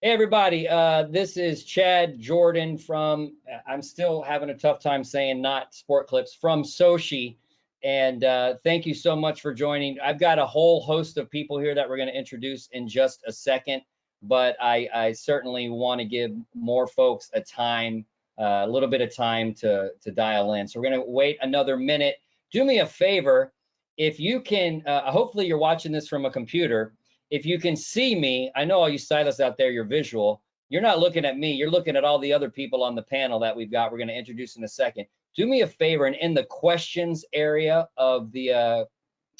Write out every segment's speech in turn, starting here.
Hey everybody, this is Chad Jordan from, I'm still having a tough time saying not Sport Clips, from SOCi. And thank you so much for joining. I've got a whole host of people here that we're going to introduce in just a second, but I certainly want to give more folks a little bit of time to dial in. So we're going to wait another minute. Do me a favor, if you can, hopefully you're watching this from a computer. If you can see me, I know all you stylists out there, you're visual. You're not looking at me. You're looking at all the other people on the panel that we've got. We're going to introduce in a second. Do me a favor, and in the questions area of the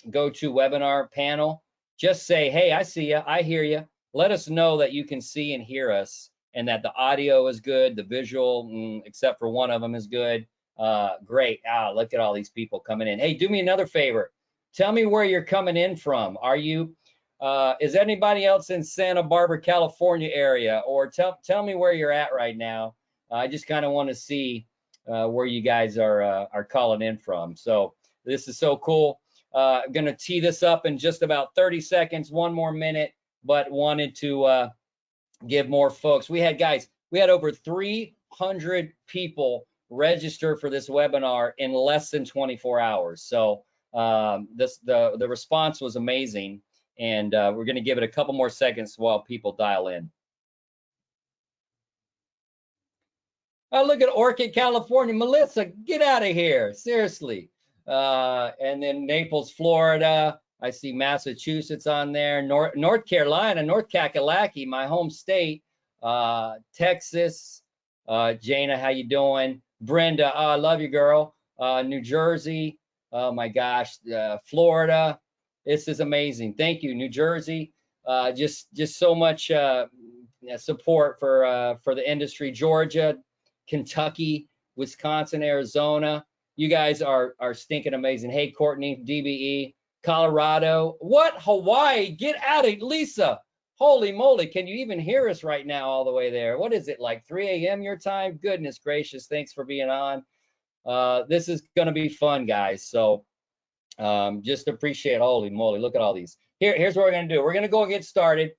GoToWebinar panel, just say, hey, I see you. I hear you. Let us know that you can see and hear us and that the audio is good, the visual, except for one of them, is good. Great. Look at all these people coming in. Hey, do me another favor. Tell me where you're coming in from. Are you... is anybody else in Santa Barbara, California area? Or tell me where you're at right now. I just kind of want to see where you guys are calling in from. So this is so cool. I'm going to tee this up in just about 30 seconds, one more minute, but wanted to give more folks. We had over 300 people register for this webinar in less than 24 hours. So the response was amazing. And we're going to give it a couple more seconds while people dial in. Oh, look at Orchid, California. Melissa, get out of here. Seriously. And then Naples, Florida. I see Massachusetts on there. North Carolina, North Kakalaki, my home state. Texas. Jana, how you doing? Brenda, I love you, girl. New Jersey. Oh, my gosh. Florida. This is amazing. Thank you, New Jersey. Just so much support for the industry. Georgia, Kentucky, Wisconsin, Arizona. You guys are stinking amazing. Hey, Courtney, DBE, Colorado. What? Hawaii? Get out of Lisa. Holy moly! Can you even hear us right now all the way there? What is it, like 3 a.m. your time? Goodness gracious! Thanks for being on. This is going to be fun, guys. So. Just appreciate, holy moly, look at all these. Here's what we're going to do. We're going to go get started.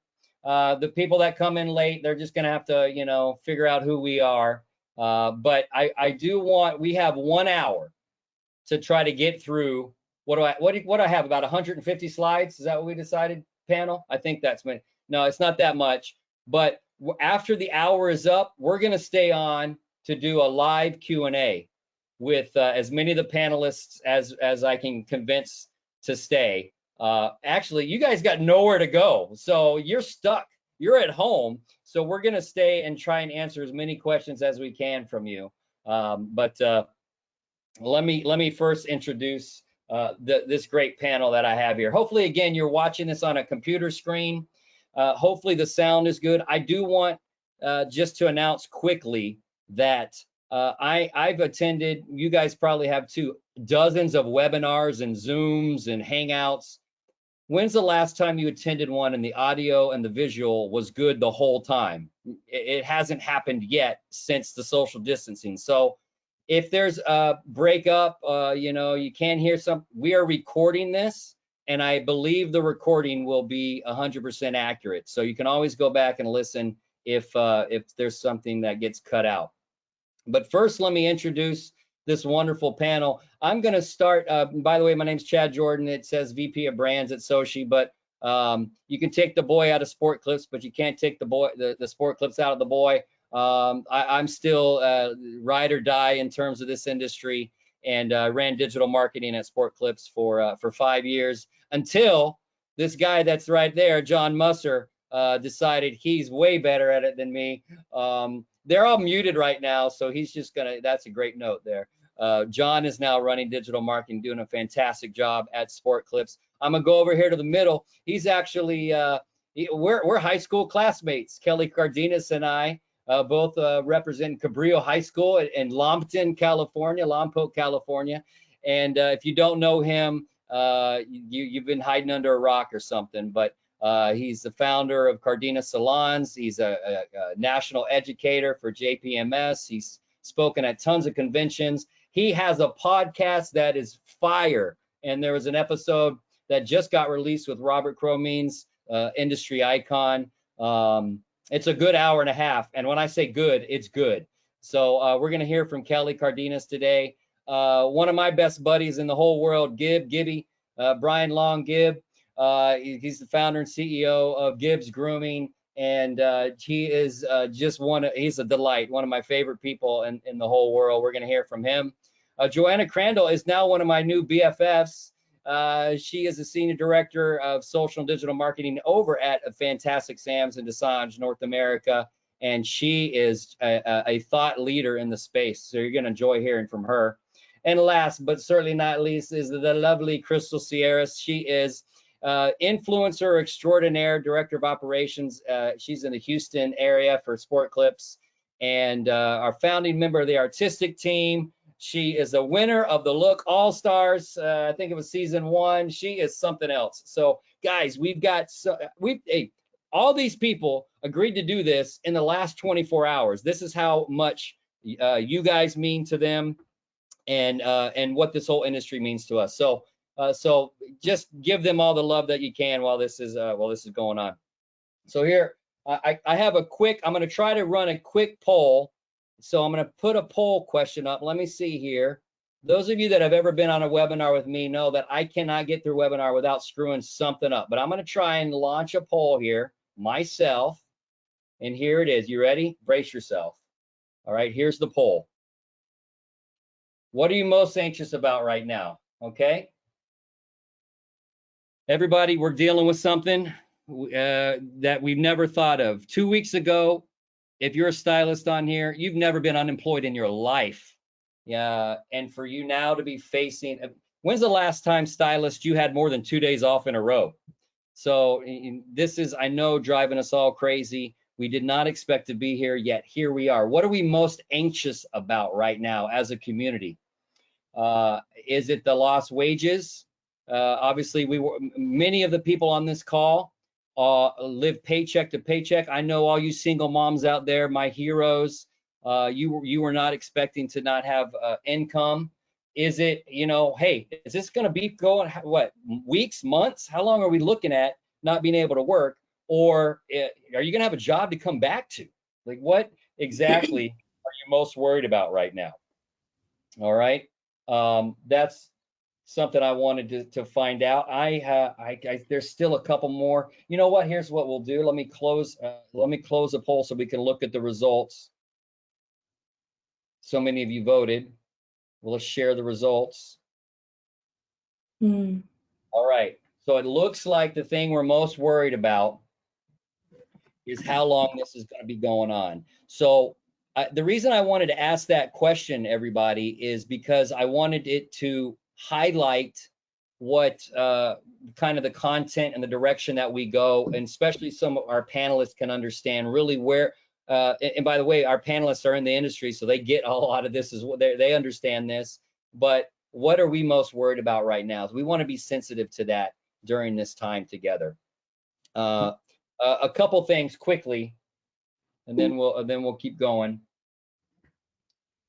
The people that come in late, they're just going to have to, figure out who we are. But I do want, we have 1 hour to try to get through. What do I have? About 150 slides? Is that what we decided, panel? I think that's been, no, it's not that much. But after the hour is up, we're going to stay on to do a live Q&A with as many of the panelists as I can convince to stay. Actually, you guys got nowhere to go, so you're stuck. You're at home, so we're gonna stay and try and answer as many questions as we can from you. But let me first introduce this great panel that I have here. Hopefully, again, you're watching this on a computer screen. Hopefully, the sound is good. I do want just to announce quickly that I've attended, you guys probably have too, dozens of webinars and Zooms and Hangouts. When's the last time you attended one and the audio and the visual was good the whole time? It hasn't happened yet since the social distancing. So if there's a breakup, you can't hear we are recording this, and I believe the recording will be 100% accurate. So you can always go back and listen if there's something that gets cut out. But first, let me introduce this wonderful panel. I'm going to start, by the way, my name's Chad Jordan. It says VP of Brands at SOCi, but you can take the boy out of Sport Clips, but you can't take the Sport Clips out of the boy. I'm still ride or die in terms of this industry, and ran digital marketing at Sport Clips for 5 years until this guy that's right there, John Musser, decided he's way better at it than me. They're all muted right now, so he's just that's a great note there. John is now running digital marketing, doing a fantastic job at Sport Clips. I'm gonna go over here to the middle. He's actually, we're high school classmates. Kelly Cardenas and I both represent Cabrillo High School in Lompoc, California. And if you don't know him, you've been hiding under a rock or something, but he's the founder of Cardenas Salons. He's a national educator for JPMS. He's spoken at tons of conventions. He has a podcast that is fire. And there was an episode that just got released with Robert Cromines, industry icon. It's a good hour and a half. And when I say good, it's good. So we're going to hear from Kelly Cardenas today. One of my best buddies in the whole world, Gibby, Brian Long Gibb. He's the founder and CEO of Gibs Grooming. And he is just he's a delight, one of my favorite people in the whole world. We're going to hear from him. Joanna Crandell is now one of my new BFFs. She is the Senior Director of Social and Digital Marketing over at Fantastic Sam's in Dessange, North America. And she is a thought leader in the space. So you're going to enjoy hearing from her. And last, but certainly not least, is the lovely Krystle Sierras. She is influencer extraordinaire, Director of Operations. She's in the Houston area for Sport Clips and our founding member of the artistic team. She is a winner of the Look All-Stars. I think it was season 1. She is something else. So guys, all these people agreed to do this in the last 24 hours. This is how much you guys mean to them and what this whole industry means to us. So just give them all the love that you can while this is going on. So here I have I'm going to try to run a quick poll. So I'm going to put a poll question up. Let me see here. Those of you that have ever been on a webinar with me know that I cannot get through a webinar without screwing something up. But I'm going to try and launch a poll here myself. And here it is. You ready? Brace yourself. All right, here's the poll. What are you most anxious about right now? Okay. Everybody, we're dealing with something that we've never thought of. 2 weeks ago, if you're a stylist on here, you've never been unemployed in your life. Yeah, and for you now to be facing, when's the last time, stylist, you had more than 2 days off in a row? So this is, I know, driving us all crazy. We did not expect to be here, yet here we are. What are we most anxious about right now as a community? Is it the lost wages? Obviously, many of the people on this call live paycheck to paycheck. I know all you single moms out there, my heroes. You were not expecting to not have income. Is it, hey, is this going to be going what, weeks, months? How long are we looking at not being able to work? Or are you going to have a job to come back to? Like, what exactly are you most worried about right now? All right, that's something I wanted to find out. There's still a couple more. You know what? Here's what we'll do. Let me close the poll so we can look at the results. So many of you voted. We'll share the results. All right. So it looks like the thing we're most worried about is how long this is going to be going on. So the reason I wanted to ask that question, everybody, is because I wanted it to highlight what kind of the content and the direction that we go, and especially some of our panelists can understand really where, and by the way, our panelists are in the industry, so they get a lot of this, they understand this, but what are we most worried about right now? So we want to be sensitive to that during this time together. A couple things quickly, and then we'll keep going.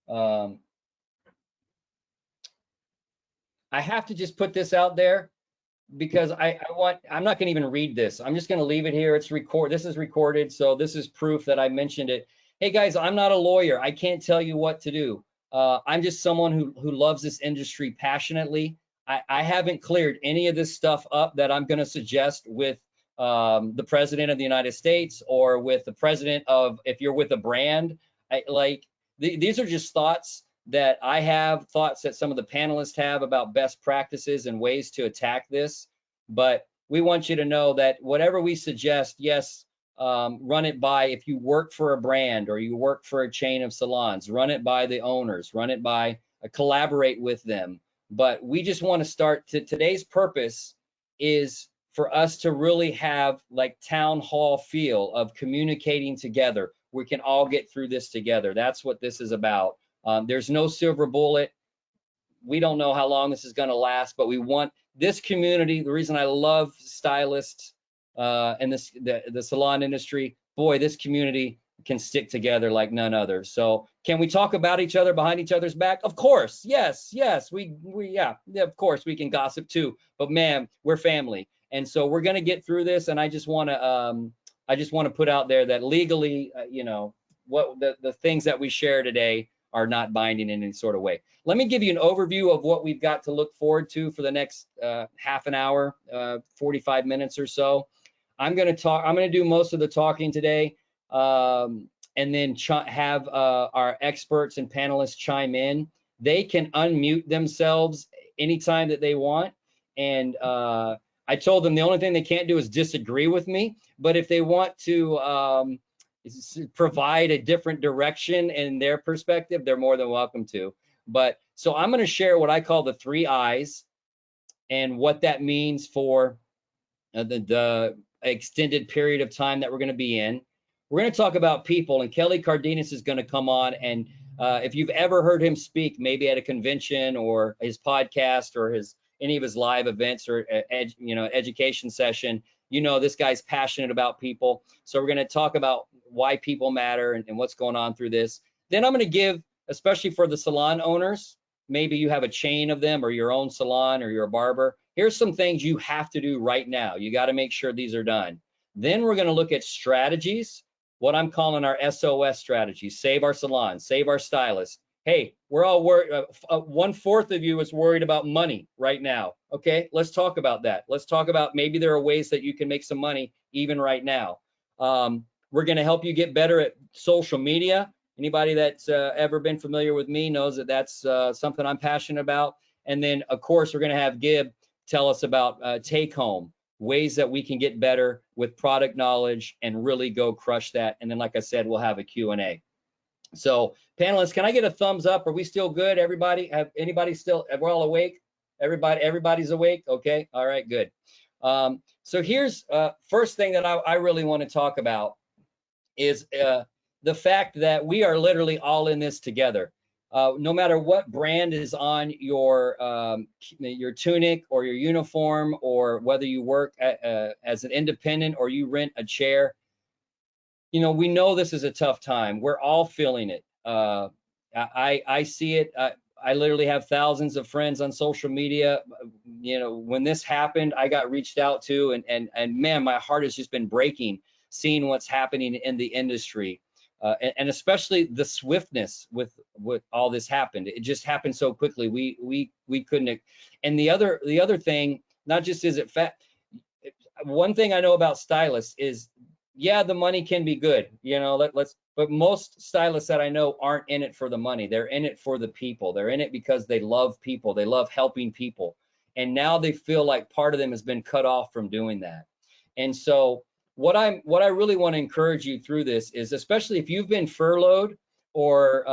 I have to just put this out there because I'm not going to even read this. I'm just going to leave it here. This is recorded, so this is proof that I mentioned it. Hey guys, I'm not a lawyer. I can't tell you what to do. I'm just someone who loves this industry passionately. I haven't cleared any of this stuff up that I'm going to suggest with the president of the United States or with the president of, if you're with a brand. These are just thoughts that I have, thoughts that some of the panelists have about best practices and ways to attack this. But we want you to know that whatever we suggest, yes, run it by, if you work for a brand or you work for a chain of salons, run it by the owners, run it by, collaborate with them. But we just want to start today's purpose is for us to really have like town hall feel of communicating together. We can all get through this together. That's what this is about. There's no silver bullet. We don't know how long this is going to last, but we want this community. The reason I love stylists and the salon industry, boy, this community can stick together like none other. So can we talk about each other behind each other's back? Of course. Yes. Yeah, of course we can gossip too, but man, we're family. And so we're going to get through this. And I just want to I just want to put out there that legally, you know, what the things that we share today are not binding in any sort of way. Let me give you an overview of what we've got to look forward to for the next half an hour, 45 minutes or so. I'm going to do most of the talking today, and then have our experts and panelists chime in. They can unmute themselves anytime that they want. And I told them the only thing they can't do is disagree with me. But if they want to provide a different direction in their perspective, they're more than welcome to. But so I'm going to share what I call the 3 I's and what that means for the extended period of time that we're going to be in. We're going to talk about people, and Kelly Cardenas is going to come on. And if you've ever heard him speak, maybe at a convention or his podcast or any of his live events or education session, you know this guy's passionate about people. So we're going to talk about why people matter and what's going on through this. Then I'm going to give, especially for the salon owners, maybe you have a chain of them or your own salon or you're a barber. Here's some things you have to do right now. You got to make sure these are done. Then we're going to look at strategies, what I'm calling our SOS strategies. Save our salon, save our stylists. Hey, we're all worried. 1/4 of you is worried about money right now. Okay, let's talk about that. Let's talk about maybe there are ways that you can make some money even right now. We're going to help you get better at social media. Anybody that's ever been familiar with me knows that that's something I'm passionate about. And then, of course, we're going to have Gib tell us about take home, ways that we can get better with product knowledge and really go crush that. And then, like I said, we'll have a Q&A. So panelists, can I get a thumbs up? Are we still good? Everybody, anybody still, we're all awake? Everybody's awake? Okay, all right, good. So here's first thing that I really want to talk about is the fact that we are literally all in this together. No matter what brand is on your tunic or your uniform, or whether you work as an independent or you rent a chair, you know, we know this is a tough time. We're all feeling it. I see it. I literally have thousands of friends on social media. You know, when this happened, I got reached out to, and man, my heart has just been breaking seeing what's happening in the industry. And especially the swiftness with all this happened. It just happened so quickly. We couldn't. And the other thing, not just is it fat. One thing I know about stylists is, yeah, the money can be good. You know, but most stylists that I know aren't in it for the money. They're in it for the people. They're in it because they love people. They love helping people. And now they feel like part of them has been cut off from doing that. And so what I really want to encourage you through this is, especially if you've been furloughed or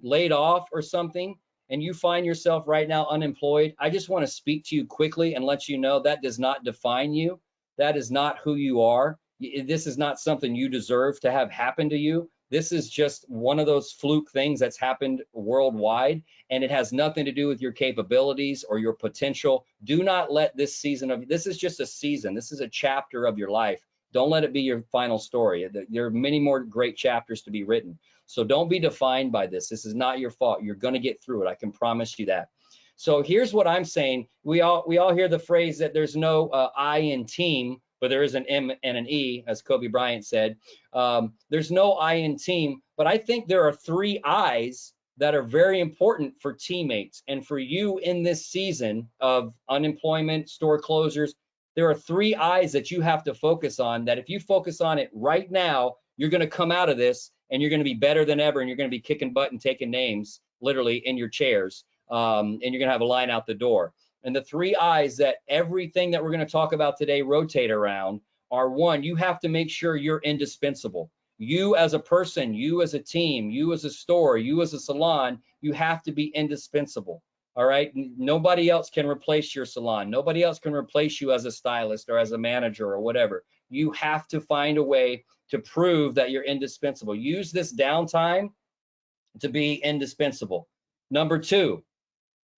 laid off or something, and you find yourself right now unemployed, I just want to speak to you quickly and let you know that does not define you. That is not who you are. This is not something you deserve to have happen to you. This is just one of those fluke things that's happened worldwide, and it has nothing to do with your capabilities or your potential. Do not let this season this is just a season. This is a chapter of your life. Don't let it be your final story. There are many more great chapters to be written. So don't be defined by this. This is not your fault. You're going to get through it. I can promise you that. So here's what I'm saying. We all hear the phrase that there's no I in team, but there is an M and an E, as Kobe Bryant said. There's no I in team, but I think there are 3 I's that are very important for teammates and for you in this season of unemployment, store closures. There are 3 I's that you have to focus on, that if you focus on it right now, you're going to come out of this and you're going to be better than ever, and you're going to be kicking butt and taking names literally in your chairs, and you're going to have a line out the door. And the 3 I's that everything that we're going to talk about today rotate around are: 1, you have to make sure you're indispensable. You as a person, you as a team, you as a store, you as a salon, you have to be indispensable. All right, nobody else can replace your salon. Nobody else can replace you as a stylist or as a manager or whatever. You have to find a way to prove that you're indispensable. Use this downtime to be indispensable. Number 2,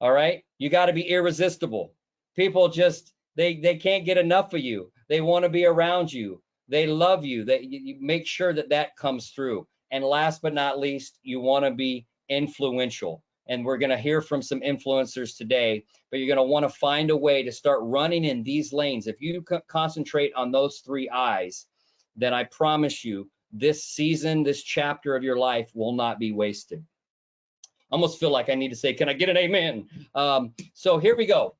all right, you got to be irresistible. People just, they can't get enough of you. They want to be around you. They love you. You make sure that comes through. And last but not least, you want to be influential. And we're going to hear from some influencers today, but you're going to want to find a way to start running in these lanes. If you concentrate on those 3 I's, then I promise you this season, this chapter of your life will not be wasted. I almost feel like I need to say, can I get an amen? So here we go.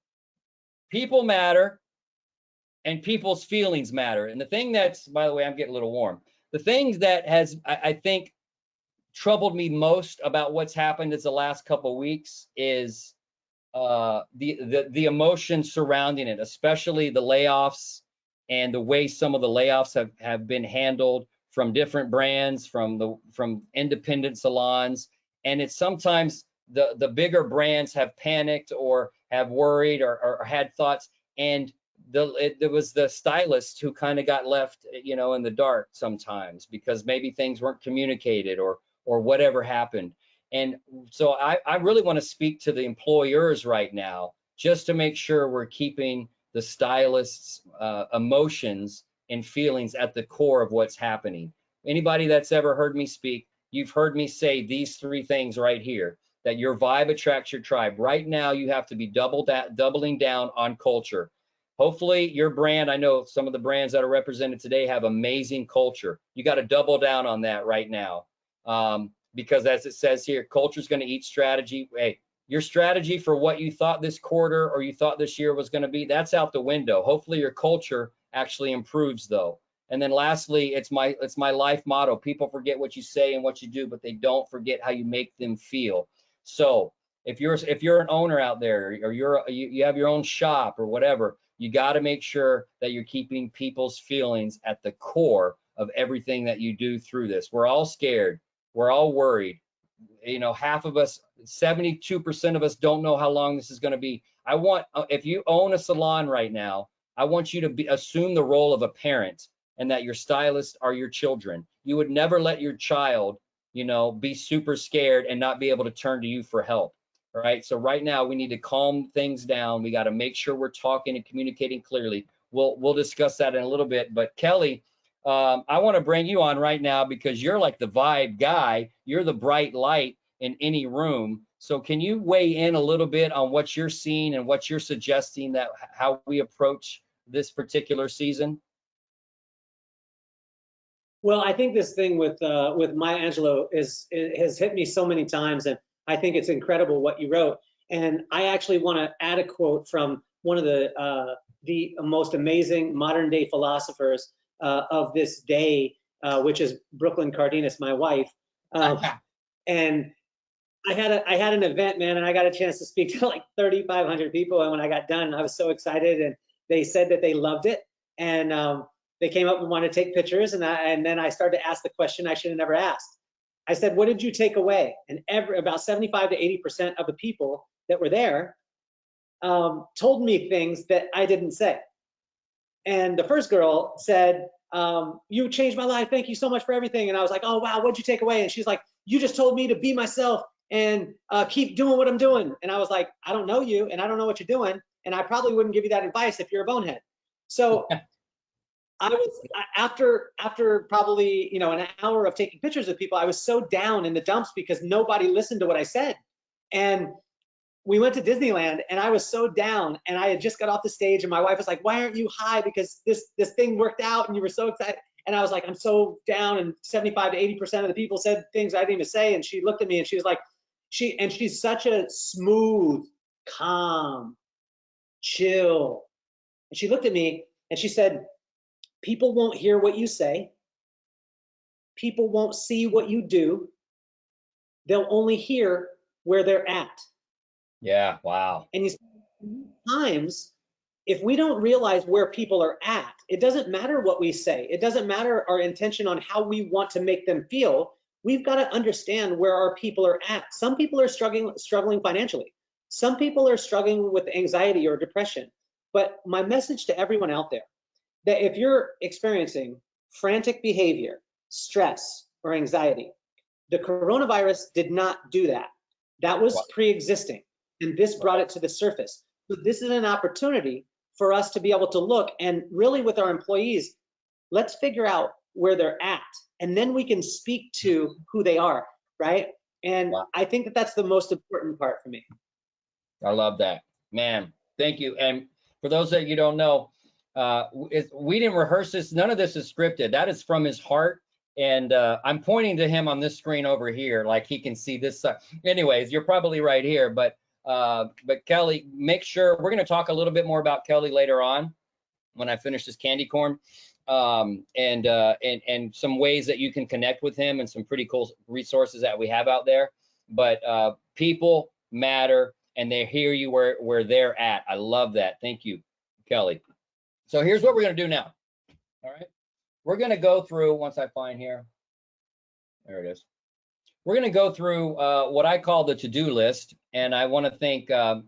People matter and people's feelings matter. And the thing that's, by the way, I'm getting a little warm. The thing that has, I think, troubled me most about what's happened is the last couple of weeks is the emotion surrounding it, especially the layoffs and the way some of the layoffs have been handled from different brands, from independent salons. And it's sometimes the bigger brands have panicked or have worried or had thoughts, and there was the stylists who kind of got left, you know, in the dark sometimes because maybe things weren't communicated or whatever happened. And so I really want to speak to the employers right now, just to make sure we're keeping the stylists' emotions and feelings at the core of what's happening. Anybody that's ever heard me speak, you've heard me say these three things right here, that your vibe attracts your tribe. Right now, you have to be doubling down on culture. Hopefully your brand, I know some of the brands that are represented today have amazing culture. You got to double down on that right now. Because as it says here, culture is going to eat strategy. Hey, your strategy for what you thought this quarter or you thought this year was going to be, that's out the window. Hopefully your culture actually improves though. And then lastly, it's my life motto. People forget what you say and what you do, but they don't forget how you make them feel. So if you're an owner out there, or you have your own shop or whatever, you got to make sure that you're keeping people's feelings at the core of everything that you do through this. We're all scared. We're all worried. You know, half of us, 72% of us don't know how long this is going to be. I want, if you own a salon right now, I want you to assume the role of a parent, and that your stylists are your children. You would never let your child, you know, be super scared and not be able to turn to you for help. All right. So right now we need to calm things down. We got to make sure we're talking and communicating clearly. We'll discuss that in a little bit. But Kelly, I want to bring you on right now because you're like the vibe guy. You're the bright light in any room. So can you weigh in a little bit on what you're seeing and what you're suggesting, that how we approach this particular season? Well, I think this thing with Maya Angelou has hit me so many times, and I think it's incredible what you wrote. And I actually want to add a quote from one of the most amazing modern day philosophers of this day, which is Brooklyn Cardenas, my wife. And I had an event, man, and I got a chance to speak to like 3,500 people. And when I got done, I was so excited, and they said that they loved it. And they came up and wanted to take pictures, and then I started to ask the question I should have never asked. I said, "What did you take away?" And about 75 to 80% of the people that were there told me things that I didn't say. And the first girl said, "You changed my life. Thank you so much for everything." And I was like, "Oh wow, what'd you take away?" And she's like, "You just told me to be myself and keep doing what I'm doing." And I was like, "I don't know you, and I don't know what you're doing, and I probably wouldn't give you that advice if you're a bonehead." So I was, after probably, you know, an hour of taking pictures of people, I was so down in the dumps because nobody listened to what I said. And we went to Disneyland, and I was so down, and I had just got off the stage, and my wife was like, "Why aren't you high? Because this thing worked out and you were so excited." And I was like, "I'm so down," and 75 to 80% of the people said things I didn't even say. And she looked at me, and she was like, she's such a smooth, calm, chill. And she looked at me and she said, "People won't hear what you say. People won't see what you do. They'll only hear where they're at." Yeah, wow. And sometimes, if we don't realize where people are at, it doesn't matter what we say. It doesn't matter our intention on how we want to make them feel. We've got to understand where our people are at. Some people are struggling financially. Some people are struggling with anxiety or depression. But my message to everyone out there, that if you're experiencing frantic behavior, stress, or anxiety, the coronavirus did not do that. That was pre-existing, and this brought it to the surface. So this is an opportunity for us to be able to look, and really with our employees, let's figure out where they're at, and then we can speak to who they are, right? And I think that that's the most important part for me. I love that, man. Thank you. And for those that you don't know, we didn't rehearse this. None of this is scripted. That is from his heart. And I'm pointing to him on this screen over here, like he can see this side. Anyways, you're probably right here, but Kelly, make sure we're going to talk a little bit more about Kelly later on when I finish this candy corn, and some ways that you can connect with him and some pretty cool resources that we have out there. But people matter, and they hear you where they're at. I love that. Thank you, Kelly. So here's what we're going to do now. All right. We're going to go through, once I find here, there it is. We're going to go through what I call the to-do list. And I want to thank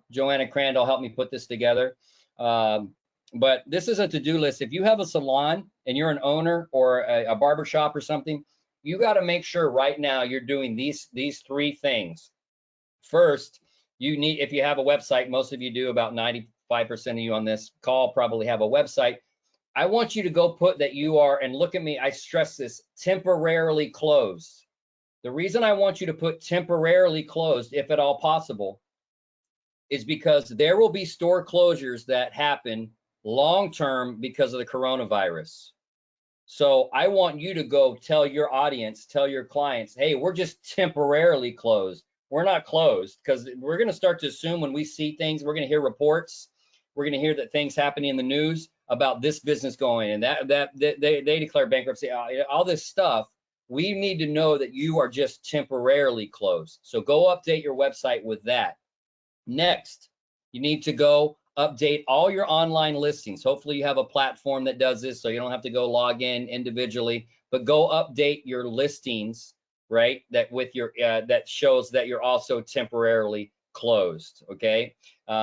Joanna Crandell helped me put this together. But this is a to-do list. If you have a salon and you're an owner or a barber shop or something, you got to make sure right now you're doing these three things. First, you need, if you have a website, most of you do, about 95% of you on this call probably have a website. I want you to go put that you are, and look at me, I stress this, temporarily closed. The reason I want you to put temporarily closed, if at all possible, is because there will be store closures that happen long-term because of the coronavirus. So I want you to go tell your audience, tell your clients, hey, we're just temporarily closed. We're not closed, because we're going to start to assume when we see things, we're going to hear reports. We're going to hear that things happening in the news about this business going, and that they declare bankruptcy, all this stuff. We need to know that you are just temporarily closed. So go update your website with that. Next, you need to go update all your online listings. Hopefully you have a platform that does this, so you don't have to go log in individually, but go update your listings, right? That with your that shows that you're also temporarily closed. Okay.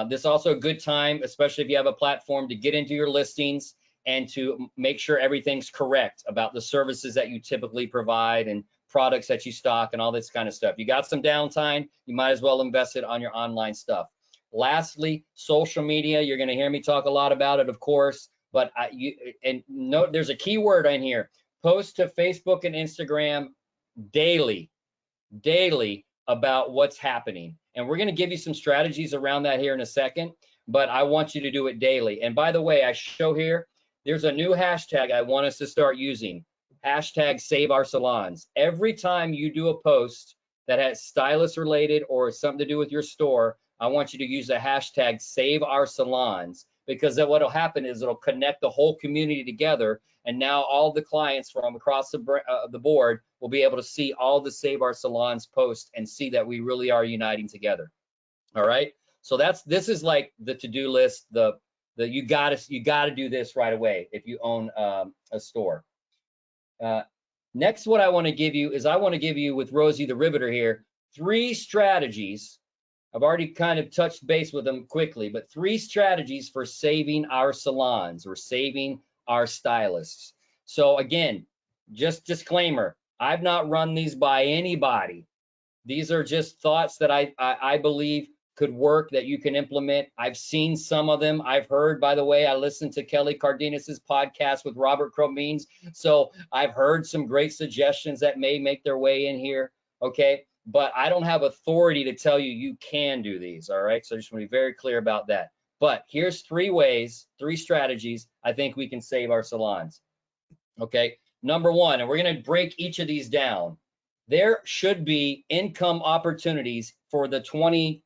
This is also a good time, especially if you have a platform, to get into your listings and to make sure everything's correct about the services that you typically provide and products that you stock and all this kind of stuff. You got some downtime, you might as well invest it on your online stuff. Lastly, social media. You're going to hear me talk a lot about it, of course, but note there's a key word in here. Post to Facebook and Instagram daily about what's happening. And we're going to give you some strategies around that here in a second, but I want you to do it daily. And by the way, I show here, there's a new hashtag I want us to start using. Hashtag Save Our Salons. Every time you do a post that has stylist related or something to do with your store, I want you to use the hashtag Save Our Salons, because what will happen is it'll connect the whole community together. And now all the clients from across the board will be able to see all the Save Our Salons posts and see that we really are uniting together. All right. So this is like the to-do list. You gotta do this right away if you own a store. Next, what I want to give you is with Rosie the Riveter here 3 strategies. I've already kind of touched base with them quickly, but 3 strategies for saving our salons or saving our stylists. So again, just disclaimer, I've not run these by anybody. These are just thoughts that I believe could work, that you can implement. I've seen some of them. I've heard, by the way, I listened to Kelly Cardenas's podcast with Robert Cromines. So I've heard some great suggestions that may make their way in here. Okay. But I don't have authority to tell you you can do these. All right. So I just want to be very clear about that. But here's 3 ways, 3 strategies I think we can save our salons. Okay. Number 1, and we're going to break each of these down. There should be income opportunities for the 23%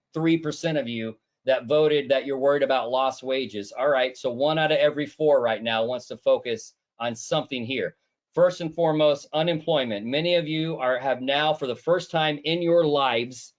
of you that voted that you're worried about lost wages. All right. So 1 out of every 4 right now wants to focus on something here. First and foremost, unemployment. Many of you have now, for the first time in your lives,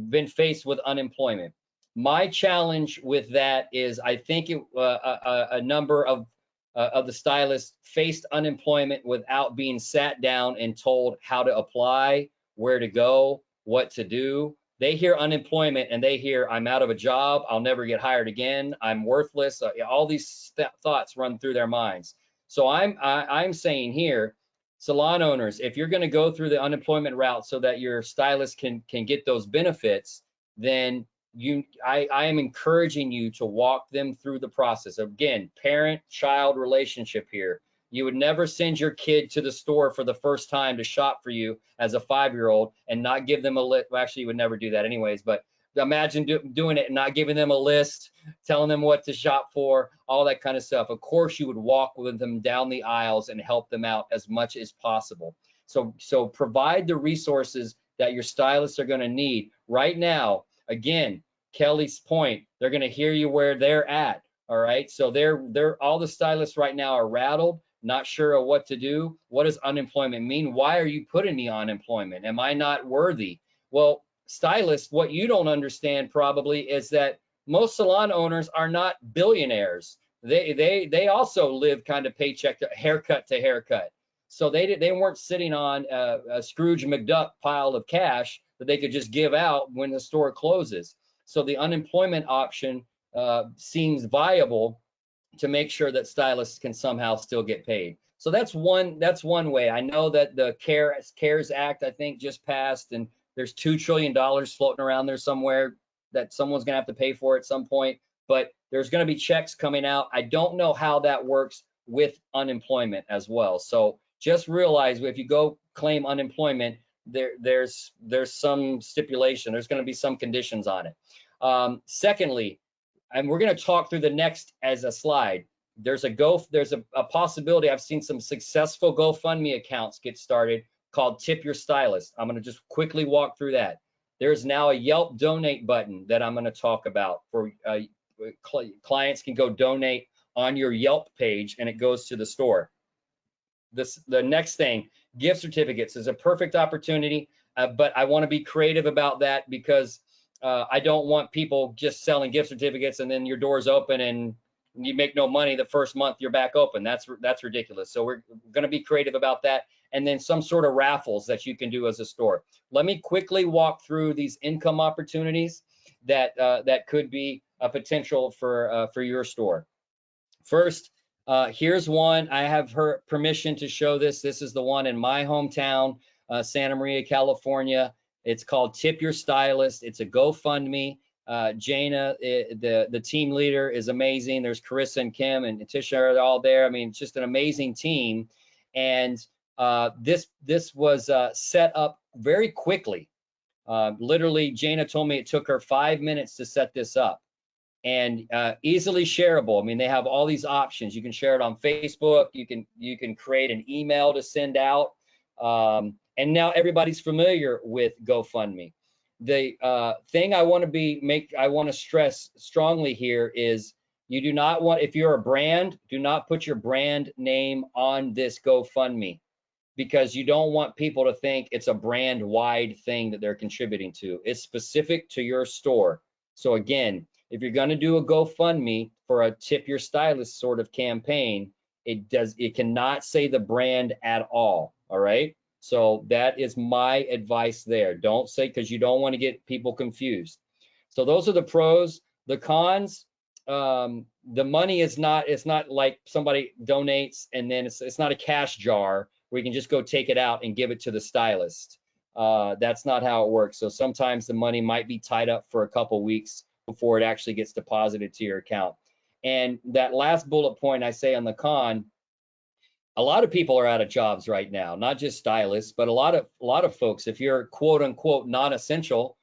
been faced with unemployment. My challenge with that is, I think a number of the stylists faced unemployment without being sat down and told how to apply, where to go, what to do. They hear unemployment and they hear, I'm out of a job, I'll never get hired again, I'm worthless. All these thoughts run through their minds. So I'm saying here, salon owners, if you're going to go through the unemployment route so that your stylist can get those benefits, then I am encouraging you to walk them through the process. Again, parent-child relationship here. You would never send your kid to the store for the first time to shop for you as a 5-year-old and not give them a well, actually, you would never do that anyways, but imagine doing it and not giving them a list, telling them what to shop for, all that kind of stuff. Of course, you would walk with them down the aisles and help them out as much as possible. So provide the resources that your stylists are going to need right now. Again, Kelly's point, they're going to hear you where they're at. All right. So they're all the stylists right now are rattled, not sure of what to do. What does unemployment mean? Why are you putting me on unemployment? Am I not worthy? Well, stylists, what you don't understand probably is that most salon owners are not billionaires. They also live kind of paycheck to haircut. So they weren't sitting on a Scrooge McDuck pile of cash that they could just give out when the store closes. So the unemployment option seems viable to make sure that stylists can somehow still get paid. So that's one way. I know that the CARES Act, I think, just passed, and there's $2 trillion floating around there somewhere that someone's going to have to pay for at some point. But there's going to be checks coming out. I don't know how that works with unemployment as well. So just realize if you go claim unemployment, there's some stipulation. There's going to be some conditions on it. Secondly, and we're going to talk through the next as a slide. There's a possibility. I've seen some successful GoFundMe accounts get started called Tip Your Stylist. I'm going to just quickly walk through that. There's now a Yelp donate button that I'm going to talk about for clients can go donate on your Yelp page and it goes to the store. The next thing, gift certificates is a perfect opportunity, but I want to be creative about that because I don't want people just selling gift certificates and then your door's open and you make no money the first month you're back open. That's ridiculous. So we're going to be creative about that. And then some sort of raffles that you can do as a store. Let me quickly walk through these income opportunities that could be a potential for your store. First, here's one. I have her permission to show this. This is the one in my hometown, Santa Maria, California. It's called Tip Your Stylist. It's a GoFundMe. Jana, the team leader, is amazing. There's Carissa and Kim and Tisha are all there. I mean, it's just an amazing team. And this was set up very quickly. Literally, Jana told me it took her 5 minutes to set this up. And easily shareable. I mean, they have all these options. You can share it on Facebook. You can create an email to send out. And now everybody's familiar with GoFundMe. The thing I want to stress strongly here is you do not want, if you're a brand, do not put your brand name on this GoFundMe because you don't want people to think it's a brand wide thing that they're contributing to. It's specific to your store. So again, if you're going to do a GoFundMe for a Tip Your Stylist sort of campaign, it cannot say the brand at all. All right. So that is my advice there. Don't say, because you don't want to get people confused. So those are the pros. The cons, the money is not, it's not like somebody donates and then it's not a cash jar where you can just go take it out and give it to the stylist. That's not how it works. So sometimes the money might be tied up for a couple weeks before it actually gets deposited to your account. And that last bullet point I say on the con, a lot of people are out of jobs right now, not just stylists, but a lot of folks. If you're quote unquote non-essential,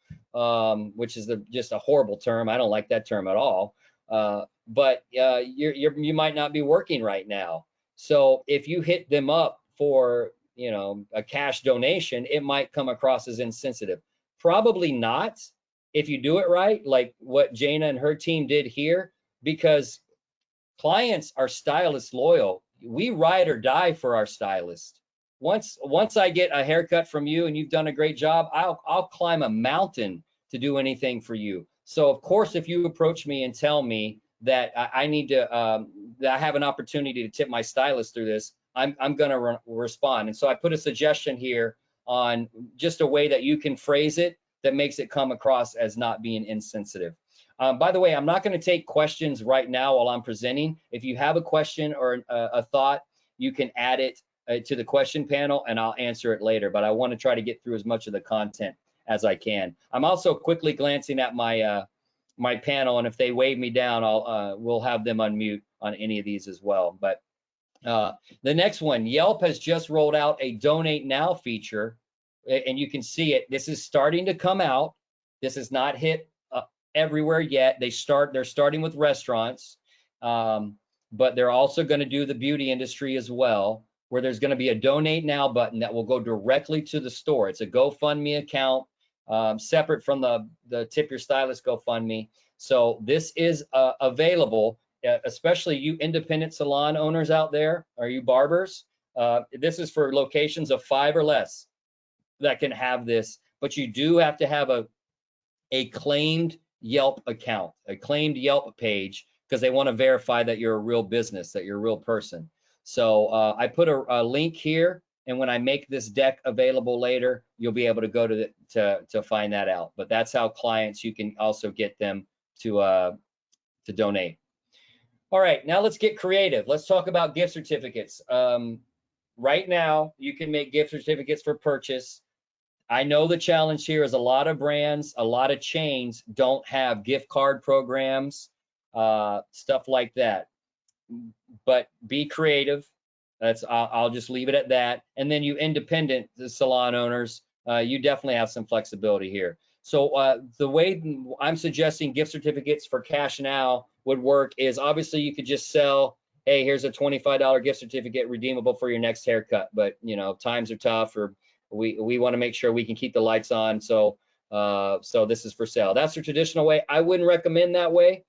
which is just a horrible term, I don't like that term at all. But you might not be working right now. So if you hit them up for a cash donation, it might come across as insensitive. Probably not if you do it right, like what Jana and her team did here, because clients are stylist loyal. We ride or die for our stylist. Once I get a haircut from you and you've done a great job, I'll climb a mountain to do anything for you. So of course, if you approach me and tell me that I need to, that I have an opportunity to tip my stylist through this, I'm going to respond. And so I put a suggestion here on just a way that you can phrase it that makes it come across as not being insensitive. By the way, I'm not going to take questions right now while I'm presenting. If you have a question or a thought, you can add it to the question panel and I'll answer it later. But I want to try to get through as much of the content as I can. I'm also quickly glancing at my my panel, and if they wave me down, we'll have them unmute on any of these as well. But the next one, Yelp has just rolled out a Donate Now feature, and you can see it. This is starting to come out. This has not hit everywhere yet. They're starting with restaurants, but they're also going to do the beauty industry as well, where there's going to be a donate now button that will go directly to the store. It's a GoFundMe account, separate from the Tip Your Stylist GoFundMe. So this is available, especially you independent salon owners out there, or you barbers. This is for locations of 5 or less that can have this, but you do have to have a claimed Yelp account, a claimed Yelp page, because they want to verify that you're a real business, that you're a real person. So I put a link here, and when I make this deck available later, you'll be able to go to find that out. But that's how clients, you can also get them to donate. All right, now let's get creative. Let's talk about gift certificates. Right now, you can make gift certificates for purchase. I know the challenge here is a lot of brands, a lot of chains don't have gift card programs, stuff like that. But be creative. I'll just leave it at that. And then you independent salon owners, you definitely have some flexibility here. So the way I'm suggesting gift certificates for cash now would work is, obviously you could just sell, hey, here's a $25 gift certificate redeemable for your next haircut. But you know, times are tough, or we want to make sure we can keep the lights on. So this is for sale. That's the traditional way. I wouldn't recommend that way,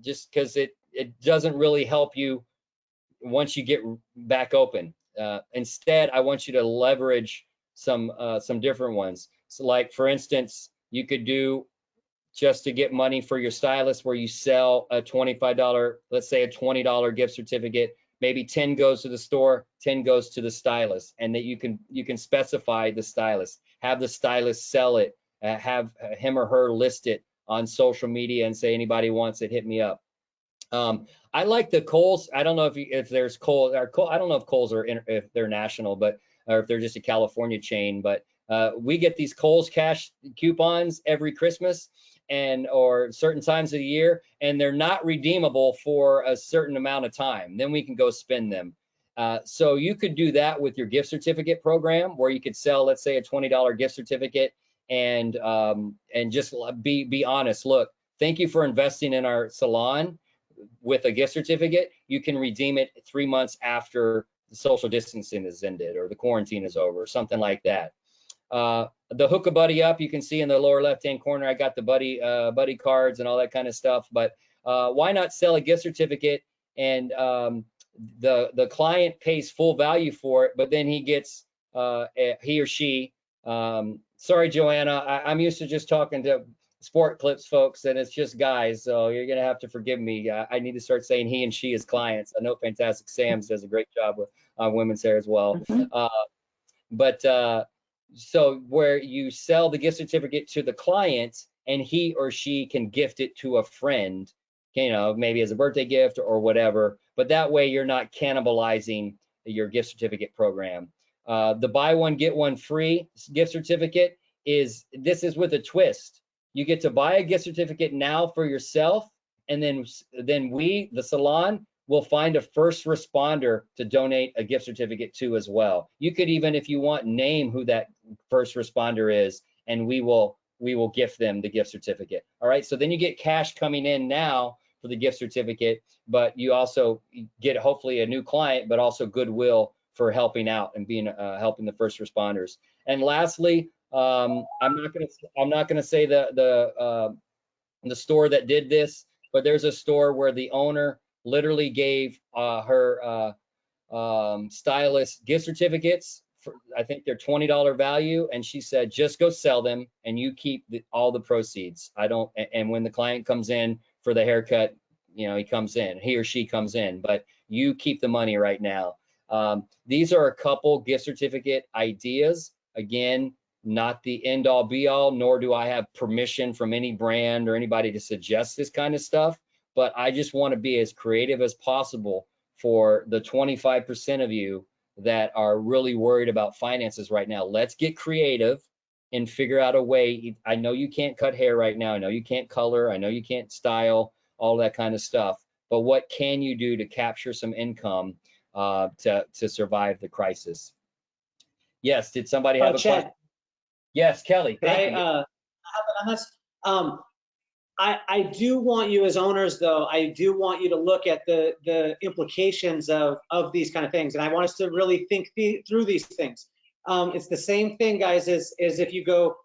just because it doesn't really help you once you get back open. Instead, I want you to leverage some different ones. So like, for instance, you could do, just to get money for your stylist, where you sell a $25, let's say a $20 gift certificate, maybe 10 goes to the store, 10 goes to the stylist, and that you can specify the stylist, have the stylist sell it, have him or her list it on social media and say, anybody wants it, hit me up. I like the Kohl's. I don't know if there's Kohl's. I don't know if Kohl's are if they're national, but or if they're just a California chain. But we get these Kohl's cash coupons every Christmas or certain times of the year, and they're not redeemable for a certain amount of time. Then we can go spend them. So you could do that with your gift certificate program, where you could sell, let's say, a $20 gift certificate, and just be honest. Look, thank you for investing in our salon. With a gift certificate, you can redeem it 3 months after the social distancing is ended or the quarantine is over, or something like that. The hook a buddy up, you can see in the lower left-hand corner, I got the buddy cards and all that kind of stuff. But why not sell a gift certificate, and the client pays full value for it, but then he gets he or she. Sorry, Joanna, I'm used to just talking to Sport Clips folks, and it's just guys, so you're gonna have to forgive me. I need to start saying he and she as clients. I know Fantastic Sam's does a great job with women's hair as well. So where you sell the gift certificate to the client, and he or she can gift it to a friend, you know, maybe as a birthday gift or whatever. But that way you're not cannibalizing your gift certificate program. The buy one get one free gift certificate is with a twist. You get to buy a gift certificate now for yourself, and then we, the salon, will find a first responder to donate a gift certificate to as well. You could even, if you want, name who that first responder is, and we will gift them the gift certificate. All right, so then you get cash coming in now for the gift certificate, but you also get hopefully a new client, but also goodwill for helping out and being helping the first responders. And lastly, I'm not gonna say the store that did this, but there's a store where the owner literally gave her stylist gift certificates for, I think they're $20 value, and she said, just go sell them and you keep all the proceeds. And when the client comes in for the haircut, you know, he or she comes in, but you keep the money right now. These are a couple gift certificate ideas. Again, not the end all be all, nor do I have permission from any brand or anybody to suggest this kind of stuff, but I just want to be as creative as possible for the 25% of you that are really worried about finances right now. Let's get creative and figure out a way. I know you can't cut hair right now. I know you can't color. I know you can't style, all that kind of stuff, but what can you do to capture some income to survive the crisis? Yes, did somebody have a question? Yes, Kelly. Thank you. I do want you as owners, though, I do want you to look at the implications of these kind of things. And I want us to really think through these things. It's the same thing, guys, as if you go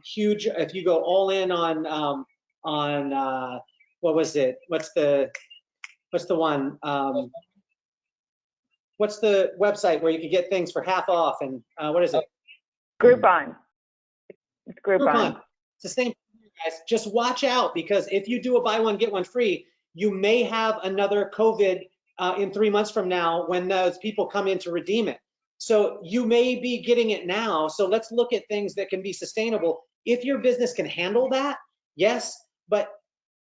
huge, if you go all in on what was it? What's the one? What's the website where you can get things for half off? And what is it? Groupon. It's Groupon. Groupon. It's the same thing, guys. Just watch out, because if you do a buy one, get one free, you may have another COVID in 3 months from now when those people come in to redeem it. So you may be getting it now. So let's look at things that can be sustainable. If your business can handle that, yes, but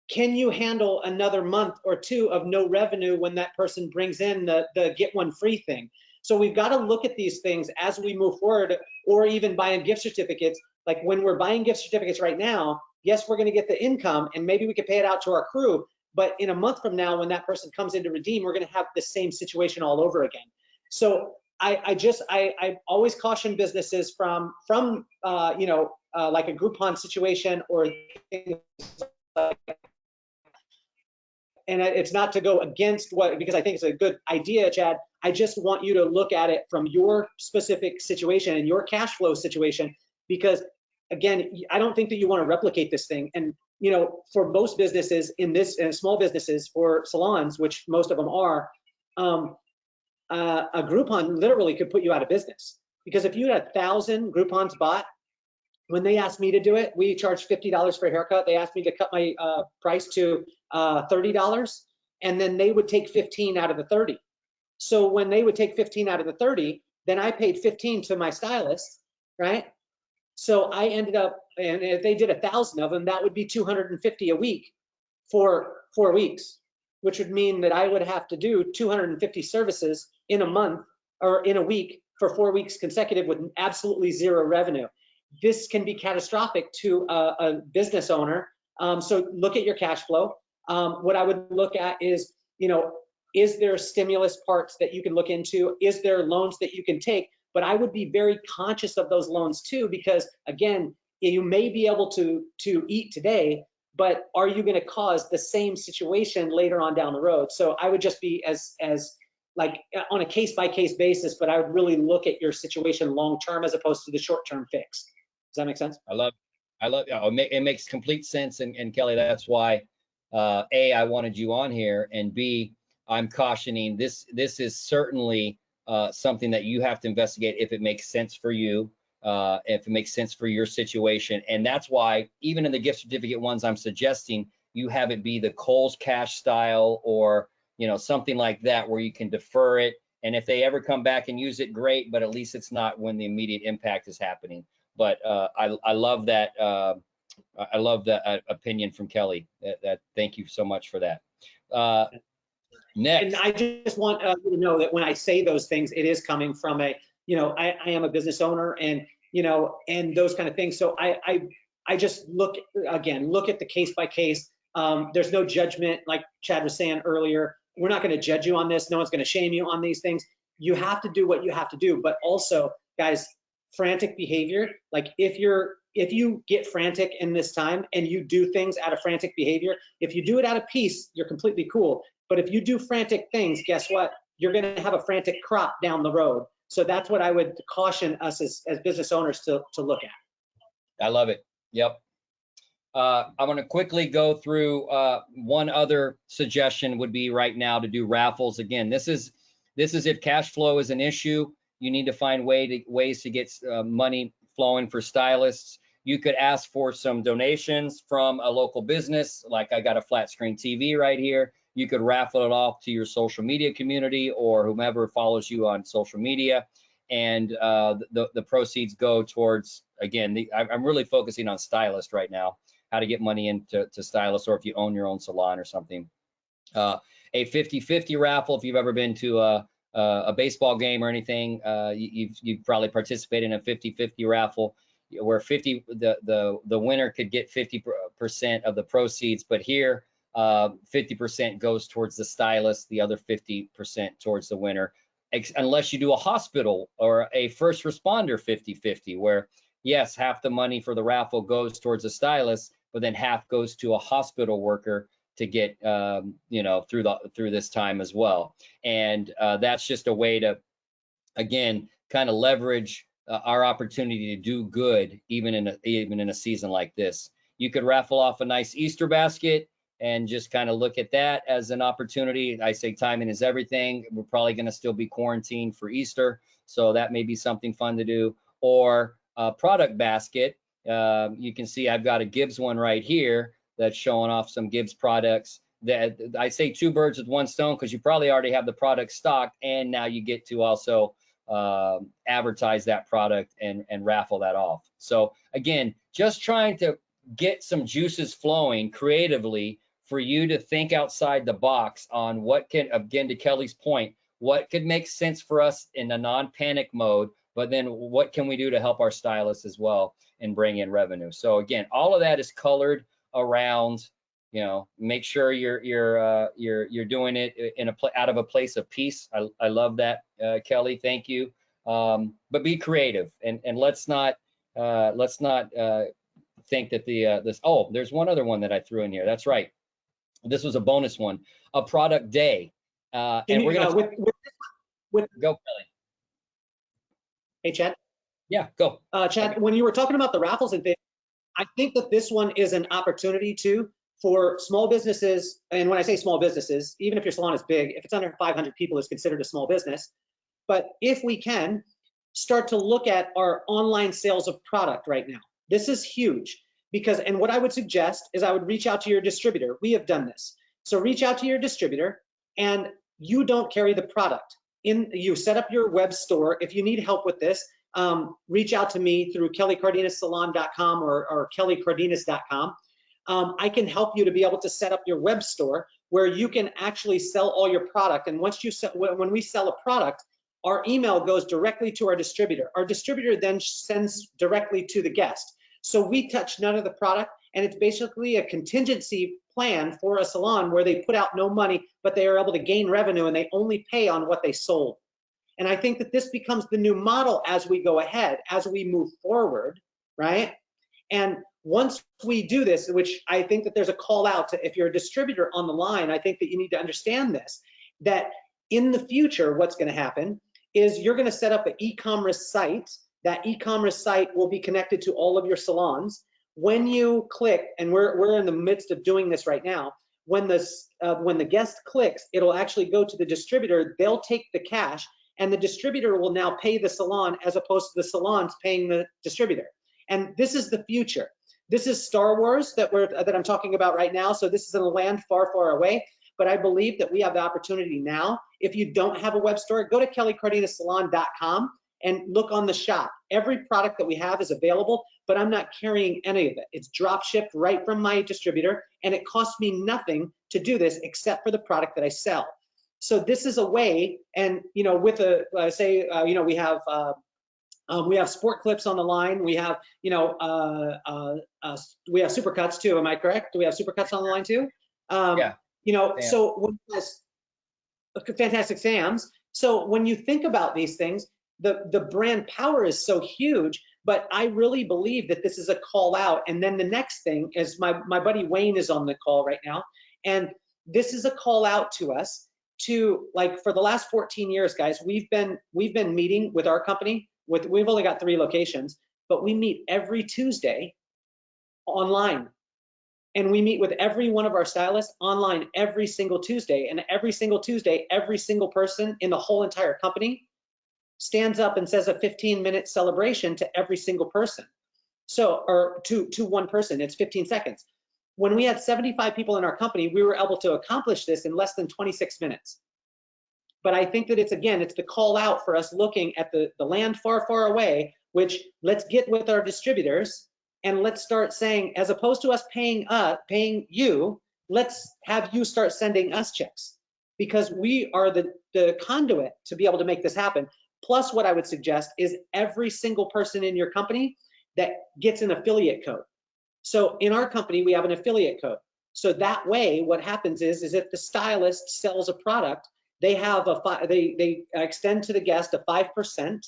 can you handle another month or two of no revenue when that person brings in the get one free thing? So we've got to look at these things as we move forward, or even buying gift certificates. Like when we're buying gift certificates right now, yes, we're going to get the income and maybe we could pay it out to our crew. But in a month from now, when that person comes in to redeem, we're going to have the same situation all over again. So I always caution businesses from like a Groupon situation or things like, and it's not to go against what, because I think it's a good idea, Chad. I just want you to look at it from your specific situation and your cash flow situation, because again, I don't think that you want to replicate this thing. And for most businesses and small businesses or salons, which most of them are, a Groupon literally could put you out of business. Because if you had 1,000 Groupons bought, when they asked me to do it, we charged $50 for a haircut. They asked me to cut my price to $30, and then they would take 15 out of the 30. So when they would take 15 out of the 30, then I paid 15 to my stylist, right? So I ended up, and if they did 1,000 of them, that would be 250 a week for 4 weeks, which would mean that I would have to do 250 services in a month or in a week for 4 weeks consecutive with absolutely zero revenue. This can be catastrophic to a business owner. So look at your cash flow. What I would look at is, is there stimulus parts that you can look into? Is there loans that you can take? But I would be very conscious of those loans too, because again, you may be able to eat today, but are you going to cause the same situation later on down the road? So I would just be as like on a case by case basis, but I would really look at your situation long term as opposed to the short term fix. Does that make sense? I love it makes complete sense. And Kelly, that's why A, I wanted you on here, and B, I'm cautioning this is certainly something that you have to investigate if it makes sense for you, if it makes sense for your situation. And that's why even in the gift certificate ones, I'm suggesting you have it be the Kohl's cash style, or something like that, where you can defer it. And if they ever come back and use it, great, but at least it's not when the immediate impact is happening. But I love that. I love that opinion from Kelly. That thank you so much for that. Next. And I just want you to know that when I say those things, it is coming from I am a business owner, and and those kind of things. So I just look at the case by case. There's no judgment, like Chad was saying earlier. We're not going to judge you on this. No one's going to shame you on these things. You have to do what you have to do. But also, guys, frantic behavior, like if you get frantic in this time and you do things out of frantic behavior, if you do it out of peace, you're completely cool. But if you do frantic things, guess what? You're going to have a frantic crop down the road. So that's what I would caution us as business owners to look at. I love it. Yep. I'm going to quickly go through one other suggestion would be right now to do raffles. Again, this is if cash flow is an issue, you need to find ways to get money flowing for stylists. You could ask for some donations from a local business, like I got a flat screen TV right here. You could raffle it off to your social media community or whomever follows you on social media, and the proceeds go towards, again, I'm really focusing on stylists right now, how to get money into stylists, or if you own your own salon or something. A 50-50 raffle, if you've ever been to a baseball game or anything, you've probably participated in a 50-50 raffle where the winner could get 50% of the proceeds, but here 50% goes towards the stylist, the other 50% towards the winner, unless you do a hospital or a first responder 50-50, where yes, half the money for the raffle goes towards the stylist, but then half goes to a hospital worker to get you know, through this time as well. And that's just a way to, again, kind of leverage our opportunity to do good even in a season like this. You could raffle off a nice Easter basket and just kind of look at that as an opportunity. I say timing is everything. We're probably going to still be quarantined for Easter, so that may be something fun to do. Or a product basket. You can see I've got a Gibs one right here that's showing off some Gibs products. That I say 2 birds with 1 stone, because you probably already have the product stocked, and now you get to also advertise that product and raffle that off. So again, just trying to get some juices flowing creatively for you to think outside the box on what can, again, to Kelly's point, what could make sense for us in a non-panic mode, but then what can we do to help our stylists as well and bring in revenue. So again, all of that is colored around, you know, make sure you're doing it in out of a place of peace. I love that, Kelly. Thank you. But be creative, and let's not think that this. Oh, there's one other one that I threw in here. That's right. This was a bonus one, a product day, and we're gonna go, Kelly. Hey, Chad. Yeah, go. Chad, okay. When you were talking about the raffles and things, I think that this one is an opportunity too for small businesses. And when I say small businesses, even if your salon is big, if it's under 500 people, it's considered a small business. But if we can start to look at our online sales of product right now, this is huge. Because, and what I would suggest is I would reach out to your distributor. We have done this. So reach out to your distributor, and you don't carry the product. You set up your web store. If you need help with this, reach out to me through kellycardenassalon.com or kellycardenas.com. I can help you to be able to set up your web store where you can actually sell all your product. And once you when we sell a product, our email goes directly to our distributor. Our distributor then sends directly to the guest. So we touch none of the product, and it's basically a contingency plan for a salon where they put out no money, but they are able to gain revenue, and they only pay on what they sold. And I think that this becomes the new model as we go ahead, as we move forward, right? And once we do this, which I think that there's a call out to, if you're a distributor on the line, I think that you need to understand this, that in the future, what's going to happen is you're going to set up an e-commerce site. That e-commerce site will be connected to all of your salons. When you click, and we're in the midst of doing this right now, when the guest clicks, it'll actually go to the distributor. They'll take the cash, and the distributor will now pay the salon as opposed to the salons paying the distributor. And this is the future. This is Star Wars that I'm talking about right now. So this is in a land far, far away. But I believe that we have the opportunity now. If you don't have a web store, go to kellycardenassalon.com and look on the shop. Every product that we have is available, but I'm not carrying any of it. It's drop shipped right from my distributor, and it costs me nothing to do this except for the product that I sell. So this is a way, and you know, with a you know, we have sport clips on the line. We have, you know, we have supercuts too. Am I correct? Do we have supercuts on the line too? Yeah. You know, Sam. so fantastic Sam's. So when you think about these things, the brand power is so huge, but I really believe that this is a call out. And then the next thing is my buddy Wayne is on the call right now. And this is a call out to us to, like, for the last 14 years, guys, we've been meeting with our company. We've only got 3 locations, but we meet every Tuesday online. And we meet with every one of our stylists online every single Tuesday. And every single Tuesday, every single person in the whole entire company stands up and says a 15-minute celebration to every single person. So, or to one person, it's 15 seconds. When we had 75 people in our company, we were able to accomplish this in less than 26 minutes. But I think that it's the call out for us looking at the land far, far away, which let's get with our distributors and let's start saying, as opposed to us paying you, let's have you start sending us checks, because we are the conduit to be able to make this happen. Plus, what I would suggest is every single person in your company that gets an affiliate code. So in our company, we have an affiliate code. So that way, what happens is if the stylist sells a product, they have they extend to the guest a 5%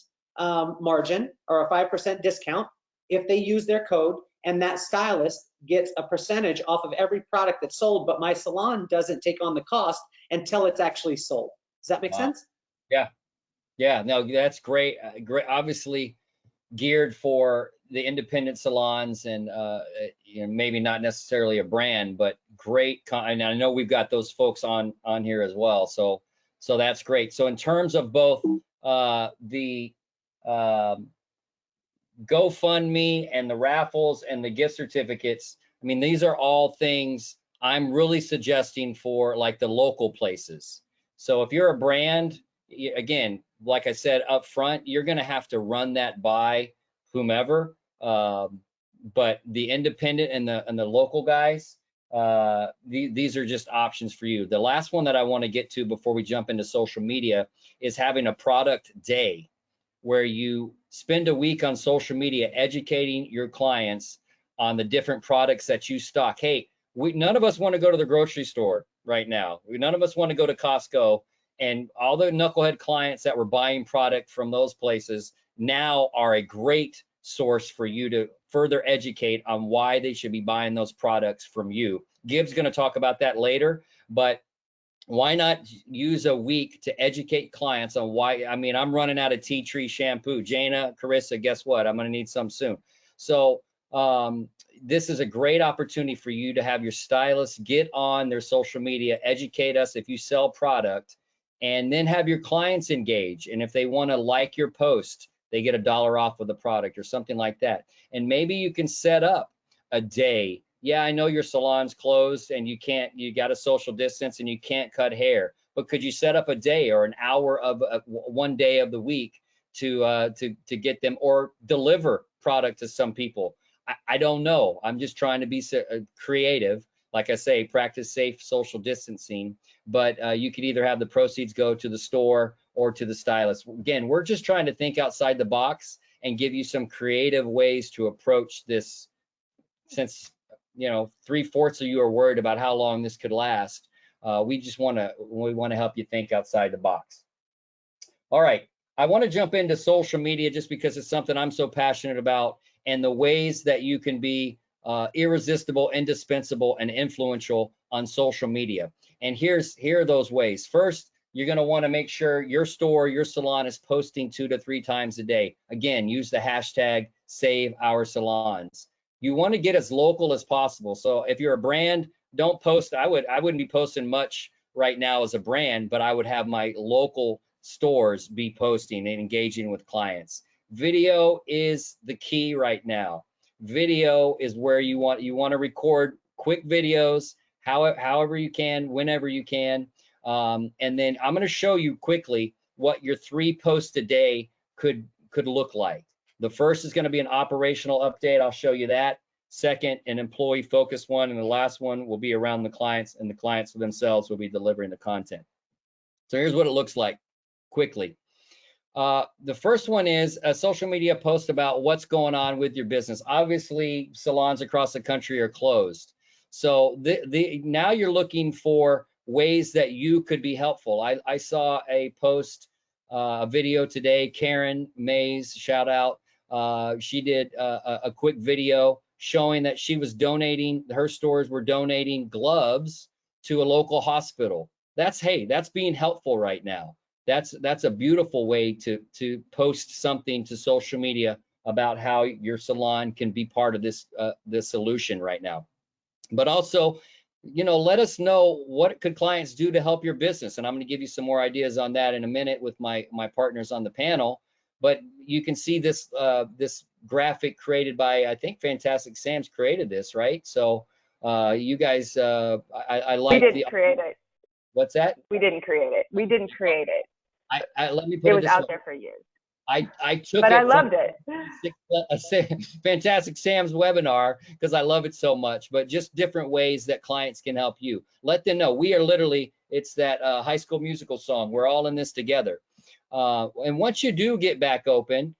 margin or a 5% discount if they use their code. and that stylist gets a percentage off of every product that's sold, but my salon doesn't take on the cost until it's actually sold. Does that make sense? Yeah. Yeah. No, that's great. Great. Obviously geared for the independent salons and you know, maybe not necessarily a brand, but great. And I know we've got those folks on here as well. So that's great. So in terms of both the GoFundMe and the raffles and the gift certificates, I mean, these are all things I'm really suggesting for like the local places. So if you're a brand, again, like I said up front, you're going to have to run that by whomever. But the independent and the local guys, these are just options for you. The last one that I want to get to before we jump into social media is having a product day where you spend a week on social media educating your clients on the different products that you stock. Hey, none of us want to go to the grocery store right now. None of us want to go to Costco, and all the knucklehead clients that were buying product from those places now are a great source for you to further educate on why they should be buying those products from you. Gib's going to talk about that later, but why not use a week to educate clients on why? I mean, I'm running out of tea tree shampoo. Jana, Carissa, guess what? I'm going to need some soon. So this is a great opportunity for you to have your stylists get on their social media, educate us if you sell product, and then have your clients engage. And if they want to like your post, they get $1 off of the product or something like that. And maybe you can set up a day. Yeah, I know your salon's closed and you got a social distance and you can't cut hair, but could you set up a day or an hour of one day of the week to get them, or deliver product to some people? I don't know. I'm just trying to be creative. Like I say, practice safe social distancing, but you could either have the proceeds go to the store or to the stylist. Again, we're just trying to think outside the box and give you some creative ways to approach this, since you know 3/4 of you are worried about how long this could last. We want to help you think outside the box. All right, I want to jump into social media just because it's something I'm so passionate about, and the ways that you can be irresistible, indispensable, and influential on social media. And here are those ways. First, you're going to want to make sure your store, your salon is posting 2 to 3 times a day. Again, use the hashtag #SaveOurSalons. You want to get as local as possible. So if you're a brand, don't post. I wouldn't be posting much right now as a brand, but I would have my local stores be posting and engaging with clients. Video is the key right now. Video is where you want to record quick videos, however you can, whenever you can. And then I'm going to show you quickly what your 3 posts a day could look like. The first is going to be an operational update. I'll show you that. Second, an employee focused one, and the last one will be around the clients, and the clients themselves will be delivering the content. So here's what it looks like quickly. The first one is a social media post about what's going on with your business. Obviously, salons across the country are closed. So now you're looking for ways that you could be helpful. I saw a post, a video today, Karen Mays, shout out. She did a quick video showing that she was donating, her stores were donating gloves to a local hospital. That's being helpful right now. That's a beautiful way to post something to social media about how your salon can be part of this solution right now. But also, you know, let us know what could clients do to help your business, and I'm going to give you some more ideas on that in a minute with my partners on the panel. But you can see this this graphic created by, I think Fantastic Sam's created this, right? So you guys, I like. We didn't create it. What's that? We didn't create it. We didn't create it. Let me put it was this out way. there for years. I took but it I loved it. Fantastic Sam's webinar because I love it so much, but just different ways that clients can help you. Let them know we are literally, it's that High School Musical song. We're all in this together. And once you do get back open,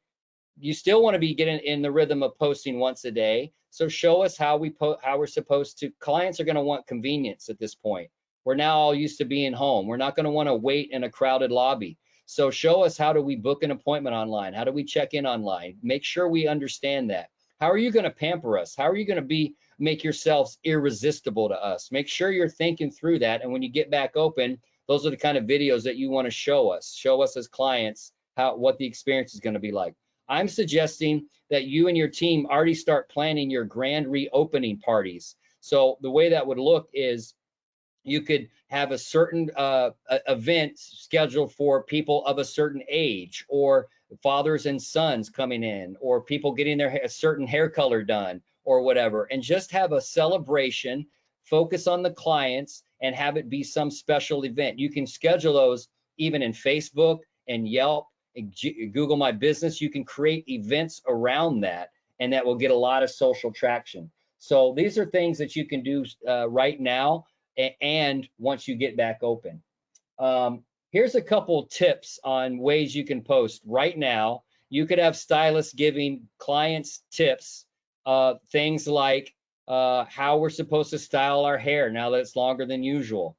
you still want to be getting in the rhythm of posting once a day. So show us how we're supposed to. Clients are going to want convenience at this point. We're now all used to being home. We're not going to want to wait in a crowded lobby. So show us, how do we book an appointment online? How do we check in online? Make sure we understand that. How are you going to pamper us? How are you going to make yourselves irresistible to us? Make sure you're thinking through that. And when you get back open, those are the kind of videos that you want to show us as clients, what the experience is going to be like. I'm suggesting that you and your team already start planning your grand reopening parties. So the way that would look is you could have a certain event scheduled for people of a certain age, or fathers and sons coming in, or people getting their certain hair color done, or whatever, and just have a celebration, focus on the clients, and have it be some special event. You can schedule those even in Facebook and Yelp and Google My Business. You can create events around that, and that will get a lot of social traction. So these are things that you can do right now, and once you get back open. Here's a couple tips on ways you can post right now. You could have stylists giving clients tips, things like how we're supposed to style our hair now that it's longer than usual,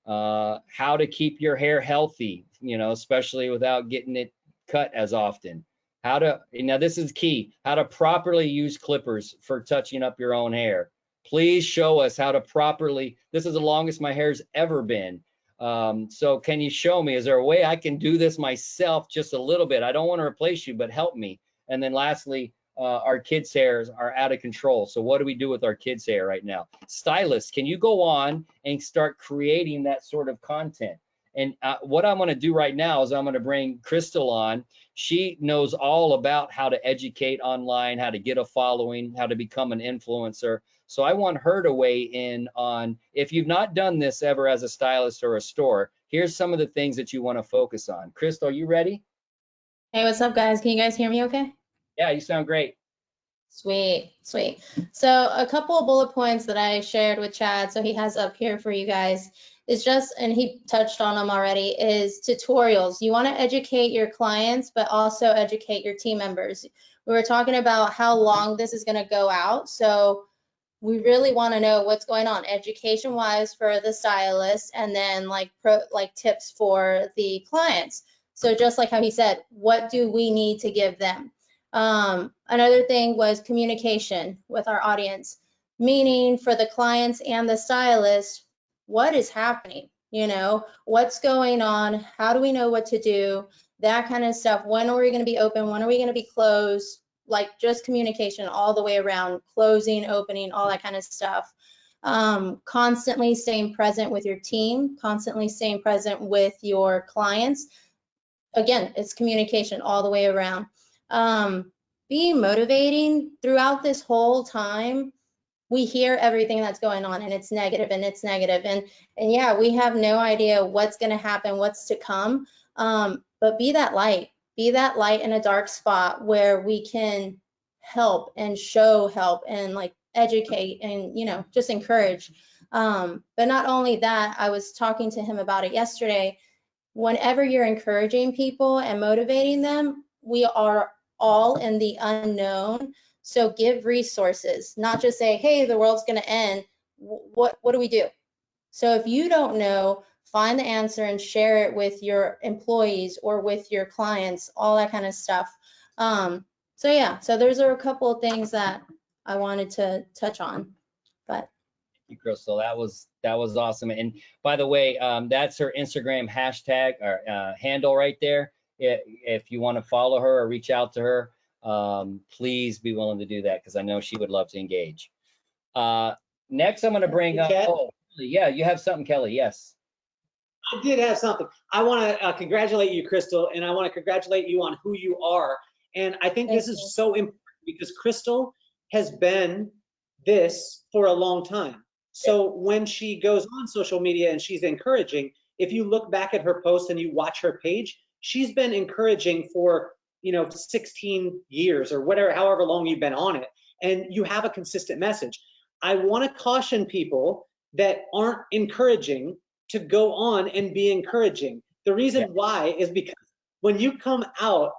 how to keep your hair healthy, especially without getting it cut as often. Now this is key, how to properly use clippers for touching up your own hair. Please show us how to properly, this is the longest my hair's ever been. So can you show me, is there a way I can do this myself just a little bit? I don't want to replace you, but help me. And then lastly, our kids' hairs are out of control. So what do we do with our kids' hair right now? Stylists, can you go on and start creating that sort of content? And what I'm going to do right now is I'm going to bring Krystle on. She knows all about how to educate online, how to get a following, how to become an influencer. So I want her to weigh in on, if you've not done this ever as a stylist or a store, here's some of the things that you want to focus on. Krystle, are you ready? Hey, what's up, guys? Can you guys hear me okay? Yeah, you sound great. Sweet, sweet. So a couple of bullet points that I shared with Chad, so he has up here for you guys, is just, and he touched on them already, is tutorials. You want to educate your clients, but also educate your team members. We were talking about how long this is going to go out, so we really want to know what's going on education-wise for the stylist, and then like tips for the clients. So just like how he said, what do we need to give them? Another thing was communication with our audience, meaning for the clients and the stylist, what is happening? What's going on? How do we know what to do? That kind of stuff. When are we going to be open? When are we going to be closed? Like just communication all the way around, closing, opening, all that kind of stuff. Constantly staying present with your team, constantly staying present with your clients. Again, it's communication all the way around. Being motivating throughout this whole time. We hear everything that's going on, and it's negative, and it's negative, and yeah, we have no idea what's going to happen, what's to come. But be that light in a dark spot where we can help and show help and like educate and just encourage. But not only that, I was talking to him about it yesterday. Whenever you're encouraging people and motivating them, we are all in the unknown. So give resources, not just say, hey, the world's going to end. What do we do? So if you don't know, find the answer and share it with your employees or with your clients, all that kind of stuff. So yeah, so those are a couple of things that I wanted to touch on. But Thank you, Krystle. That was awesome. And by the way, that's her Instagram hashtag or handle right there. If you want to follow her or reach out to her, please be willing to do that, because I know she would love to engage. Next, I'm going to bring up. Oh, yeah, you have something, Kelly? Yes. I did have something. I want to congratulate you, Krystle, and I want to congratulate you on who you are. And I think this is so important because Krystle has been this for a long time. So when she goes on social media and she's encouraging, if you look back at her post and you watch her page, she's been encouraging for 16 years or whatever, however long you've been on it, and you have a consistent message. I want to caution people that aren't encouraging to go on and be encouraging. The reason why is because when you come out,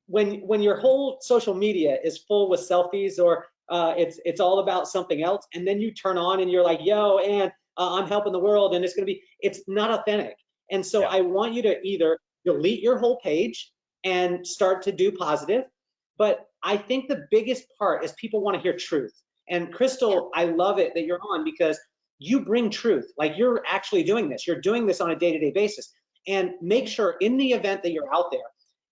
when your whole social media is full with selfies or it's all about something else, and then you turn on and you're like, yo, and I'm helping the world, and it's not authentic. And so I want you to either delete your whole page and start to do positive, but I think the biggest part is people want to hear truth. And Krystle, I love it that you're on because you bring truth. Like you're actually doing this. You're doing this on a day-to-day basis. And make sure in the event that you're out there,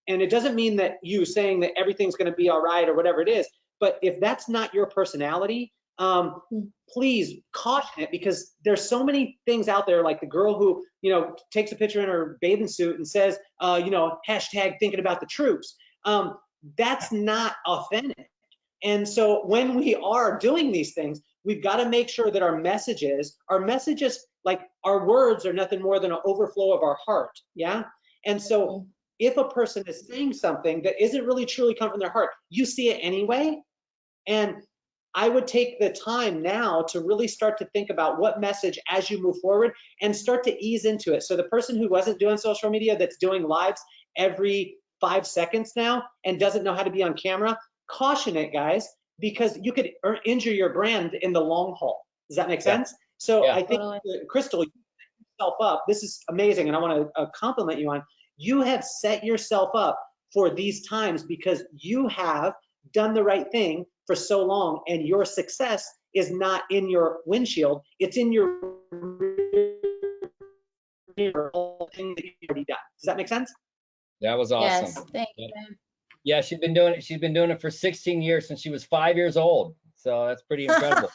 and it doesn't mean that you saying that everything's going to be all right or whatever it is, but if that's not your personality, please caution it, because there's so many things out there, like the girl who, you know, takes a picture in her bathing suit and says, you know, hashtag thinking about the troops. That's not authentic. And so when we are doing these things, we've got to make sure that our messages, like our words are nothing more than an overflow of our heart. Yeah. And so if a person is saying something that isn't really truly come from their heart, you see it anyway. And I would take the time now to really start to think about what message as you move forward and start to ease into it. So the person who wasn't doing social media that's doing lives every 5 seconds now and doesn't know how to be on camera, caution it, guys, because you could injure your brand in the long haul. Does that make sense? So I think, Krystle, you set yourself up. This is amazing, and I want to compliment you on. You have set yourself up for these times because you have done the right thing for so long, and your success is not in your windshield, it's in your thing that you've already done. Does that make sense? That was awesome. Yes, thank you. Yeah, she's been doing it. She's been doing it for 16 years since she was 5 years old. So that's pretty incredible.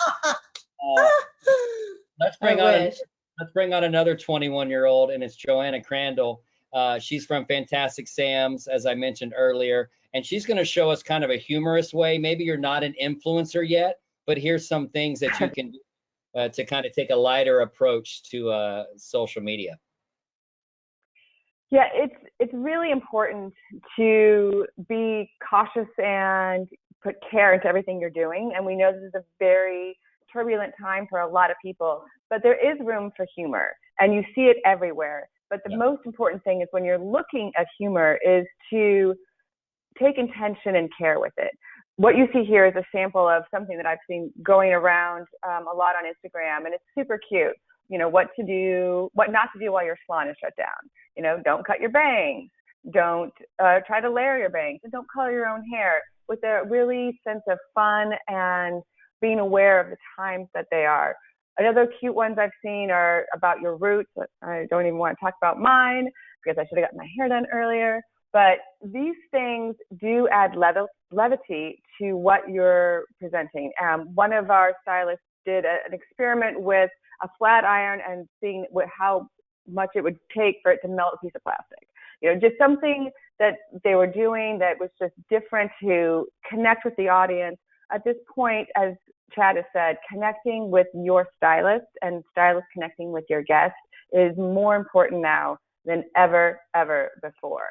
Let's bring on another 21-year-old, and it's Joanna Crandell. She's from Fantastic Sam's, as I mentioned earlier, and she's going to show us kind of a humorous way. Maybe you're not an influencer yet, but here's some things that you can do to kind of take a lighter approach to social media. Yeah, it's really important to be cautious and put care into everything you're doing. And we know this is a very turbulent time for a lot of people, but there is room for humor, and you see it everywhere. But the most important thing is when you're looking at humor is to take intention and care with it. What you see here is a sample of something that I've seen going around a lot on Instagram, and it's super cute. You know, what to do, what not to do while your salon is shut down. You know, don't cut your bangs, don't try to layer your bangs, and don't color your own hair, with a really sense of fun and being aware of the times that they are. Another cute ones I've seen are about your roots. I don't even want to talk about mine because I should have gotten my hair done earlier. But these things do add levity to what you're presenting. One of our stylists did an experiment with a flat iron and seeing how much it would take for it to melt a piece of plastic. You know, just something that they were doing that was just different to connect with the audience. At this point, as Chad has said, connecting with your stylist and stylist connecting with your guest is more important now than ever before.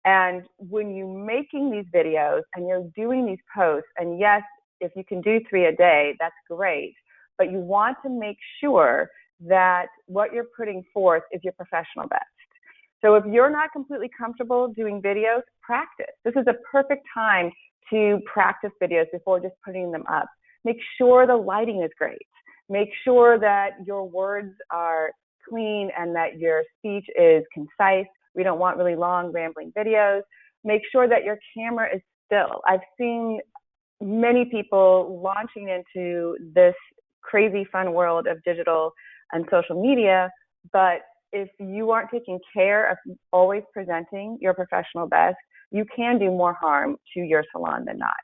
And when you're making these videos and you're doing these posts, and yes, if you can do 3 a day, that's great, but you want to make sure that what you're putting forth is your professional best. So if you're not completely comfortable doing videos, practice. This is a perfect time to practice videos before just putting them up. Make sure the lighting is great. Make sure that your words are clean and that your speech is concise. We don't want really long, rambling videos. Make sure that your camera is still. I've seen many people launching into this crazy fun world of digital and social media, but if you aren't taking care of always presenting your professional best, you can do more harm to your salon than not.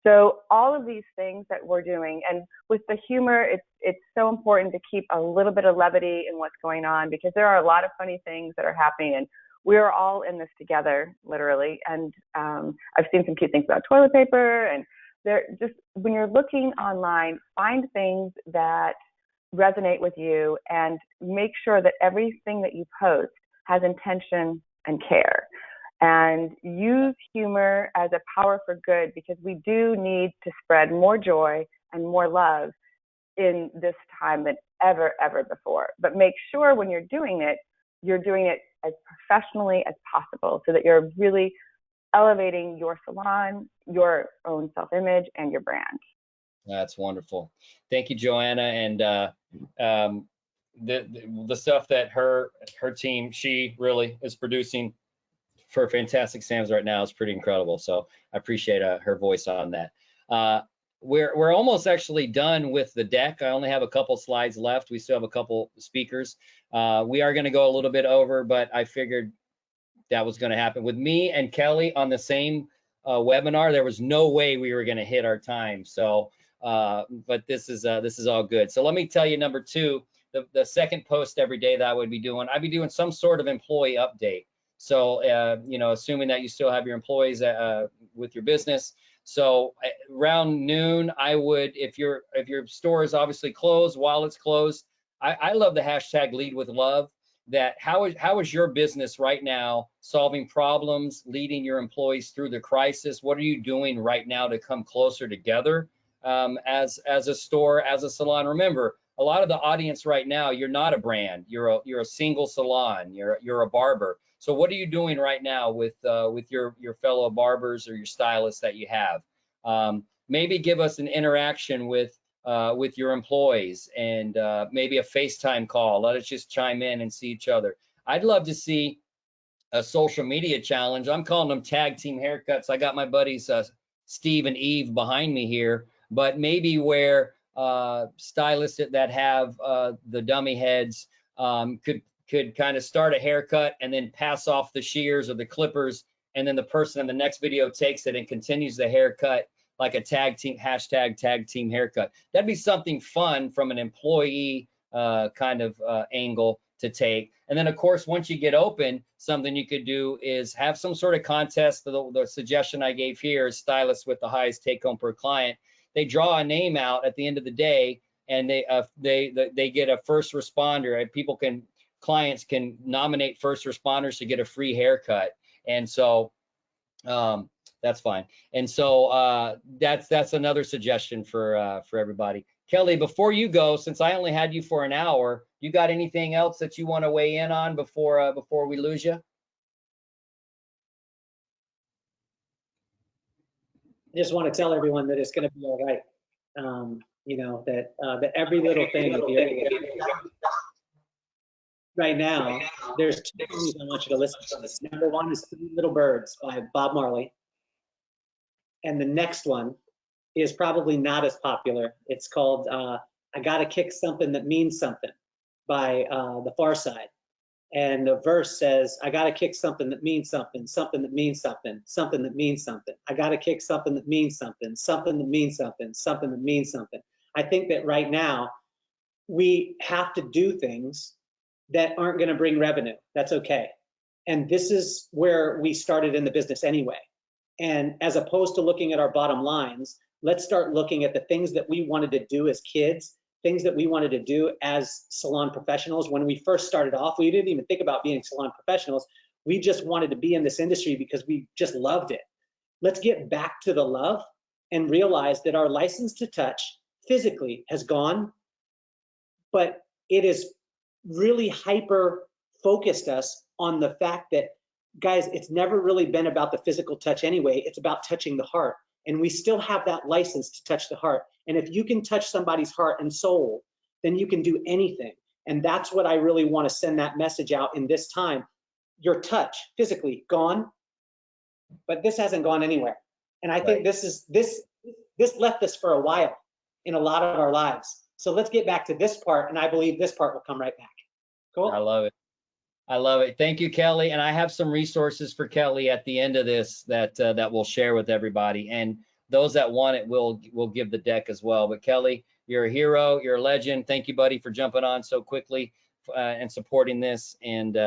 So all of these things that we're doing, and with the humor, it's so important to keep a little bit of levity in what's going on, because there are a lot of funny things that are happening, and we're all in this together, literally. And I've seen some cute things about toilet paper, and they're just, when you're looking online, find things that resonate with you and make sure that everything that you post has intention and care. And use humor as a power for good, because we do need to spread more joy and more love in this time than ever before. But make sure when you're doing it as professionally as possible, so that you're really elevating your salon, your own self-image, and your brand. That's wonderful. Thank you, Joanna. And the stuff that her team, she really is producing for Fantastic Sam's right now is pretty incredible. So I appreciate her voice on that. We're almost actually done with the deck. I only have a couple slides left. We still have a couple speakers. We are going to go a little bit over, but I figured that was going to happen. With me and Kelly on the same webinar, there was no way we were going to hit our time. So, but this is all good. So let me tell you, number two, the second post every day that I would be doing, I'd be doing some sort of employee update. So, you know, assuming that you still have your employees with your business. So around noon, I would, if your store is obviously closed, while it's closed, I love the hashtag lead with love. That how is your business right now solving problems, leading your employees through the crisis? What are you doing right now to come closer together as a store, as a salon? Remember, a lot of the audience right now, you're not a brand, you're a single salon, you're a barber. So what are you doing right now with your fellow barbers or your stylists that you have? Maybe give us an interaction with your employees and maybe a FaceTime call. Let us just chime in and see each other. I'd love to see a social media challenge. I'm calling them tag team haircuts. I got my buddies Steve and Eve behind me here, but maybe where stylists that have the dummy heads could kind of start a haircut and then pass off the shears or the clippers, and then the person in the next video takes it and continues the haircut like a tag team, hashtag tag team haircut. That'd be something fun from an employee kind of angle to take. And then of course, once you get open, something you could do is have some sort of contest. The suggestion I gave here is stylists with the highest take home per client. They draw a name out at the end of the day, and they get a first responder. And clients can nominate first responders to get a free haircut. And so that's fine. And so that's another suggestion for everybody. Kelly, before you go, since I only had you for an hour, you got anything else that you want to weigh in on before we lose you? I just want to tell everyone that it's going to be all right. You know, that every little thing right now, there's two things I want you to listen to. This. Number one is Three Little Birds by Bob Marley. And the next one is probably not as popular. It's called I Gotta Kick Something That Means Something by The Far Side. And the verse says, I gotta kick something that means something, something that means something, something that means something. I gotta kick something that means something, something that means something, something that means something. I think that right now we have to do things that aren't gonna bring revenue. That's okay. And this is where we started in the business anyway. And as opposed to looking at our bottom lines, let's start looking at the things that we wanted to do as kids, things that we wanted to do as salon professionals. When we first started off, we didn't even think about being salon professionals. We just wanted to be in this industry because we just loved it. Let's get back to the love and realize that our license to touch physically has gone, but it has really hyper focused us on the fact that, guys, it's never really been about the physical touch anyway. It's about touching the heart. And we still have that license to touch the heart. And if you can touch somebody's heart and soul, then you can do anything. And that's what I really want to send that message out in this time. Your touch physically gone, but this hasn't gone anywhere. And I think this left us for a while in a lot of our lives. So let's get back to this part, and I believe this part will come right back. Cool. I love it. I love it. Thank you, Kelly. And I have some resources for Kelly at the end of this that we'll share with everybody. And those that want it, we'll give the deck as well. But Kelly, you're a hero. You're a legend. Thank you, buddy, for jumping on so quickly and supporting this. And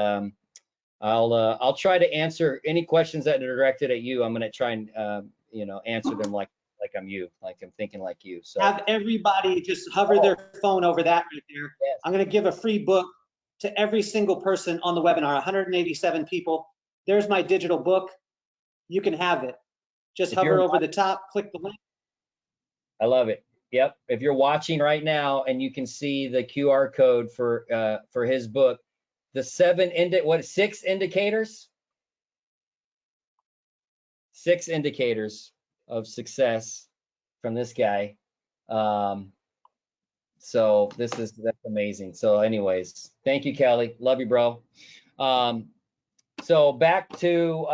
I'll try to answer any questions that are directed at you. I'm going to try and answer them like I'm you, like I'm thinking like you. So have everybody just hover their phone over that right there. Yes. I'm going to give a free book to every single person on the webinar, 187 people. There's my digital book. You can have it. Just hover over the top, click the link. I love it. Yep. If you're watching right now and you can see the QR code for his book, the 6 indicators? 6 indicators of success from this guy. So that's amazing. So anyways, thank you, Kelly. Love you, bro. So back to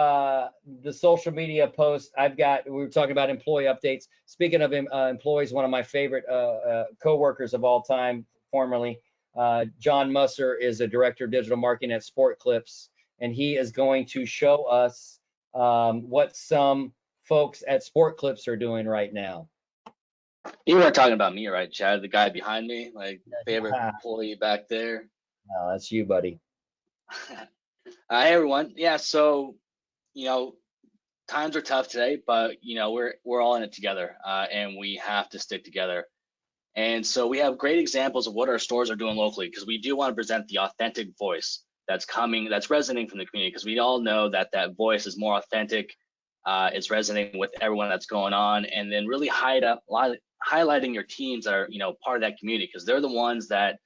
the social media post. We were talking about employee updates. Speaking of employees, one of my favorite co-workers of all time, formerly, John Musser, is a director of digital marketing at Sport Clips, and he is going to show us what some folks at Sport Clips are doing right now. You weren't talking about me, right, Chad? The guy behind me, like favorite employee back there. No, that's you, buddy. Hey everyone. Yeah, so times are tough today, but we're all in it together, and we have to stick together. And so we have great examples of what our stores are doing locally, because we do want to present the authentic voice that's resonating from the community, because we all know that voice is more authentic. It's resonating with everyone that's going on, and then really highlighting your teams that are part of that community, because they're the ones that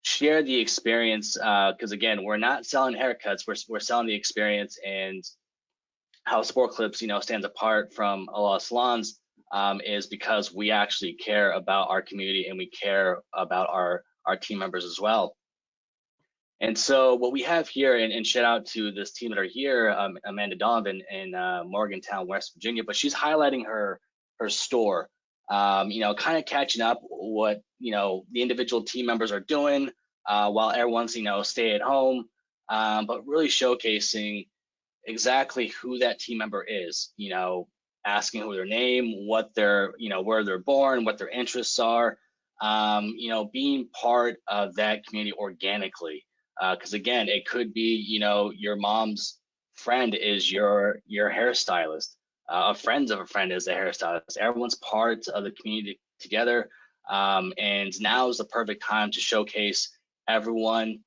share the experience, because again, we're not selling haircuts, we're selling the experience. And how Sport Clips stands apart from a lot of salons is because we actually care about our community, and we care about our team members as well. And so what we have here, and shout out to this team that are here, Amanda Donovan in Morgantown, West Virginia, but she's highlighting her store, kind of catching up what the individual team members are doing while everyone's stay at home, but really showcasing exactly who that team member is, asking who their name, what their where they're born, what their interests are, being part of that community organically, because again, it could be your mom's friend is your hairstylist, a friend of a friend is a hairstylist. Everyone's part of the community together, and now is the perfect time to showcase everyone,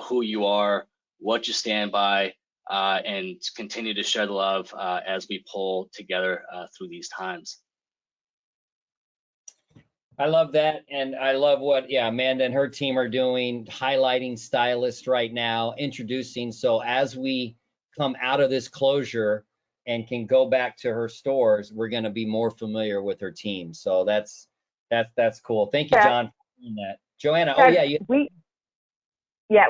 who you are, what you stand by, and continue to share the love as we pull together through these times. I love that, and I love what Amanda and her team are doing, highlighting stylists right now, introducing. So as we come out of this closure and can go back to her stores, we're going to be more familiar with her team. So that's cool. Thank you, John, for doing that. Joanna,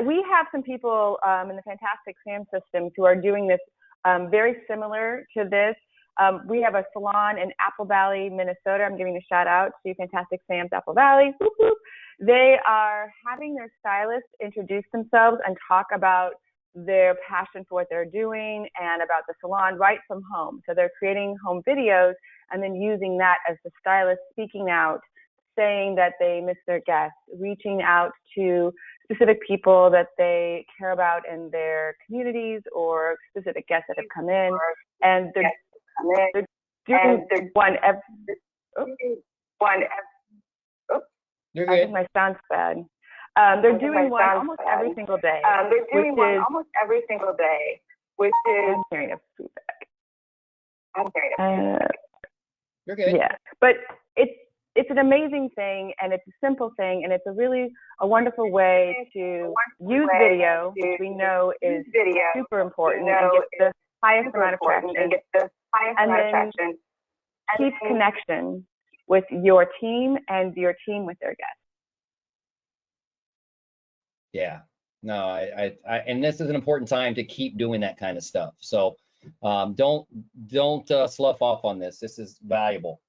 we have some people in the Fantastic Sam systems who are doing this very similar to this. We have a salon in Apple Valley, Minnesota. I'm giving a shout out to Fantastic Sam's Apple Valley. Whoop, whoop. They are having their stylists introduce themselves and talk about their passion for what they're doing and about the salon right from home. So they're creating home videos and then using that as the stylist speaking out, saying that they miss their guests, reaching out to specific people that they care about in their communities or specific guests that have come in. And they're doing one every. You're I good. think my sound's bad. They're doing one almost every single day. Which is. I'm hearing a feedback. You're good. Yeah, but it's an amazing thing, and it's a simple thing, and it's a wonderful way to use video, which we know is super important and gets the highest amount of traction, and then keep connection with your team and your team with their guests. Yeah, no, I and this is an important time to keep doing that kind of stuff. So don't slough off on this. This is valuable.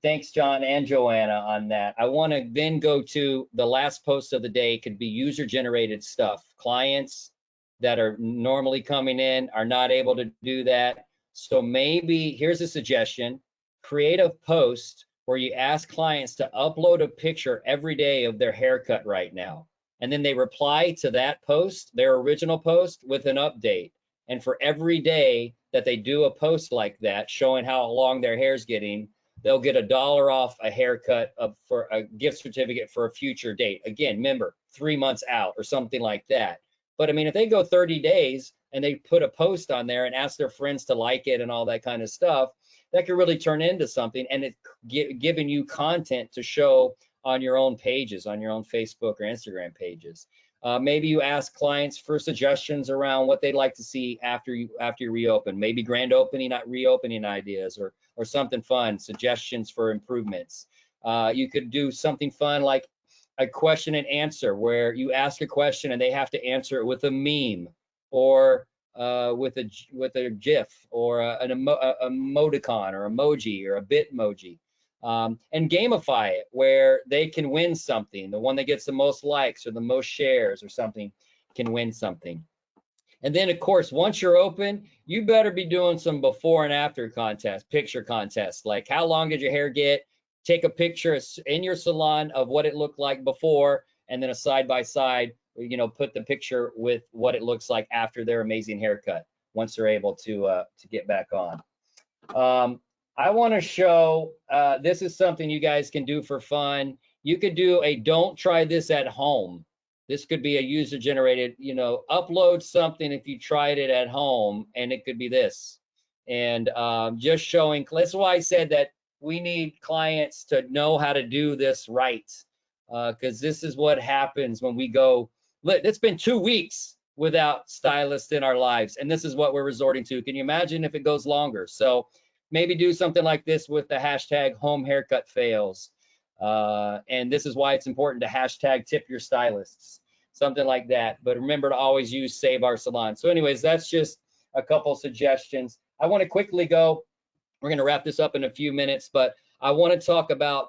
Thanks, John and Joanna, on that. I want to then go to the last post of the day. It could be user-generated stuff. Clients that are normally coming in are not able to do that. So maybe here's a suggestion: create a post where you ask clients to upload a picture every day of their haircut right now, and then they reply to that post, their original post, with an update. And for every day that they do a post like that, showing how long their hair's getting, they'll get $1 off a haircut for a gift certificate for a future date. Again, remember, 3 months out or something like that. But I mean, if they go 30 days and they put a post on there and ask their friends to like it and all that kind of stuff, that could really turn into something, and it's giving you content to show on your own pages, on your own Facebook or Instagram pages. Maybe you ask clients for suggestions around what they'd like to see after you reopen. Maybe grand opening, not reopening ideas, or something fun, suggestions for improvements. You could do something fun like a question and answer where you ask a question and they have to answer it with a meme or with a GIF or an emoticon or emoji or a Bitmoji. And gamify it where they can win something. The one that gets the most likes or the most shares or something can win something. And then, of course, once you're open, you better be doing some before and after picture contests. Like, how long did your hair get? Take a picture in your salon of what it looked like before, and then a side by side, you know, put the picture with what it looks like after their amazing haircut, once they're able to get back on. I want to show, this is something you guys can do for fun. You could do a don't try this at home. This could be a user generated, you know, upload something if you tried it at home, and it could be this. And just showing, that's why I said that we need clients to know how to do this right. Because this is what happens when we go, it's been 2 weeks without stylists in our lives, and this is what we're resorting to. Can you imagine if it goes longer? So maybe do something like this with the hashtag home haircut fails. And this is why it's important to hashtag tip your stylists, something like that. But remember to always use Save Our Salon. So anyways, that's just a couple suggestions. I want to quickly go, we're going to wrap this up in a few minutes, but I want to talk about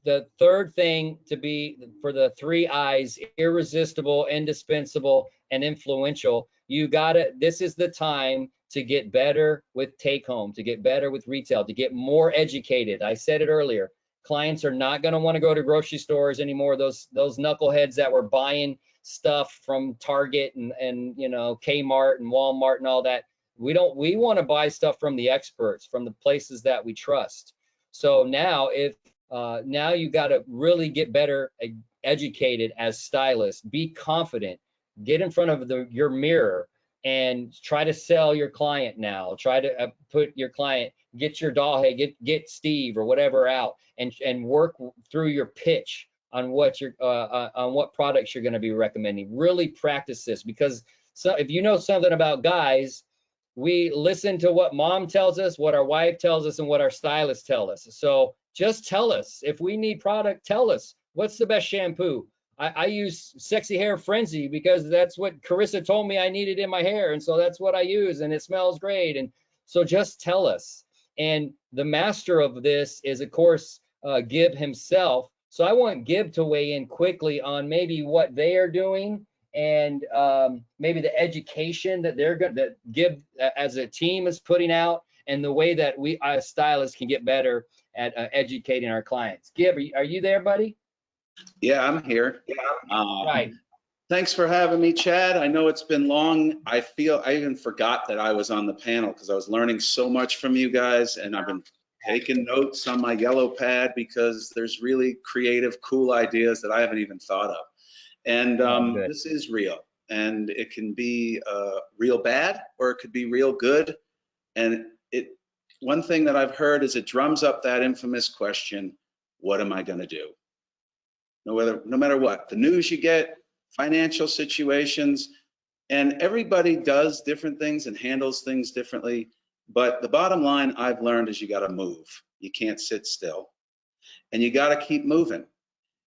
the third thing to be for the 3 I's: irresistible, indispensable, and influential. You gotta, this is the time to get better with take home, to get better with retail, to get more educated. I said it earlier. Clients are not going to want to go to grocery stores anymore. Those knuckleheads that were buying stuff from Target and you know, Kmart and Walmart and all that. We want to buy stuff from the experts, from the places that we trust. So now now you got to really get better educated as stylists. Be confident. Get in front of your mirror and try to sell your client now. Try to put your client, get your doll, hey, get Steve or whatever out, and work through your pitch on what products you're going to be recommending. Really practice this, because if you know something about guys, we listen to what mom tells us, what our wife tells us, and what our stylists tell us. So just tell us. If we need product, tell us. What's the best shampoo? I use Sexy Hair Frenzy because that's what Carissa told me I needed in my hair, and so that's what I use, and it smells great. And so just tell us. And the master of this is, of course, Gib himself. So I want Gib to weigh in quickly on maybe what they are doing, and maybe the education that that Gib as a team is putting out, and the way that we as stylists can get better at educating our clients. Gib, are you there, buddy? Yeah, I'm here. Right. Thanks for having me, Chad. I know it's been long. I even forgot that I was on the panel because I was learning so much from you guys, and I've been taking notes on my yellow pad because there's really creative, cool ideas that I haven't even thought of. And this is real, and it can be real bad or it could be real good. And one thing that I've heard is it drums up that infamous question, what am I going to do? No matter what, the news you get, financial situations, and everybody does different things and handles things differently. But the bottom line I've learned is you got to move. You can't sit still, and you got to keep moving.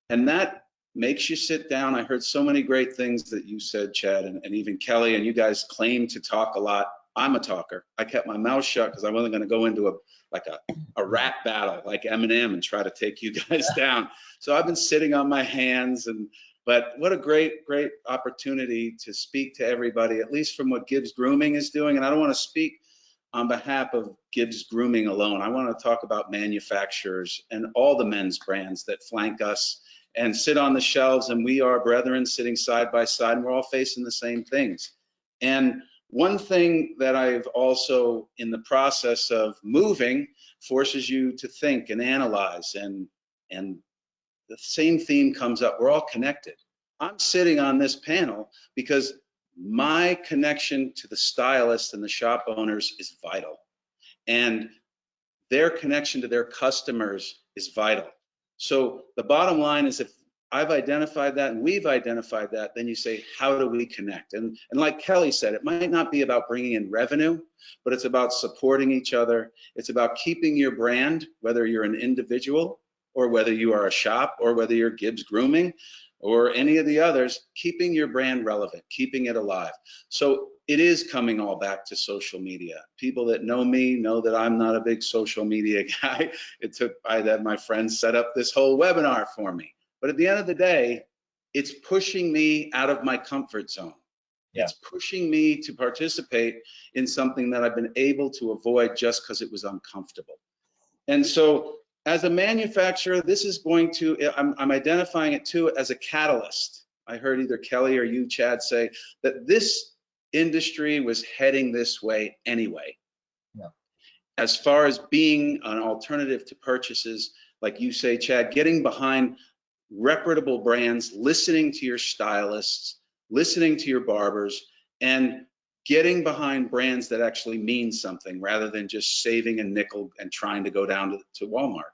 And that makes you sit down. I heard so many great things that you said, Chad, and even Kelly, and you guys claim to talk a lot. I'm a talker. I kept my mouth shut because I wasn't going to go into a rap battle like Eminem and try to take you guys down. So I've been sitting on my hands, but what a great opportunity to speak to everybody, at least from what Gibs Grooming is doing. And I don't want to speak on behalf of Gibs Grooming alone. I want to talk about manufacturers and all the men's brands that flank us and sit on the shelves, and we are brethren sitting side by side, and we're all facing the same things. And one thing that I've also, in the process of moving, forces you to think and analyze, and the same theme comes up. We're all connected. I'm sitting on this panel because my connection to the stylist and the shop owners is vital, and their connection to their customers is vital. So the bottom line is, if I've identified that and we've identified that, then you say, how do we connect? And like Kelly said, it might not be about bringing in revenue, but it's about supporting each other. It's about keeping your brand, whether you're an individual or whether you are a shop, or whether you're Gibs Grooming, or any of the others, keeping your brand relevant, keeping it alive. So it is coming all back to social media. People that know me know that I'm not a big social media guy. I had my friends set up this whole webinar for me. But at the end of the day, it's pushing me out of my comfort zone. Yeah. It's pushing me to participate in something that I've been able to avoid just because it was uncomfortable. And so as a manufacturer, this is going to, I'm identifying it too as a catalyst. I heard either Kelly or you, Chad, say that this industry was heading this way anyway. Yeah. As far as being an alternative to purchases, like you say, Chad, getting behind reputable brands, listening to your stylists, listening to your barbers, and getting behind brands that actually mean something rather than just saving a nickel and trying to go down to Walmart.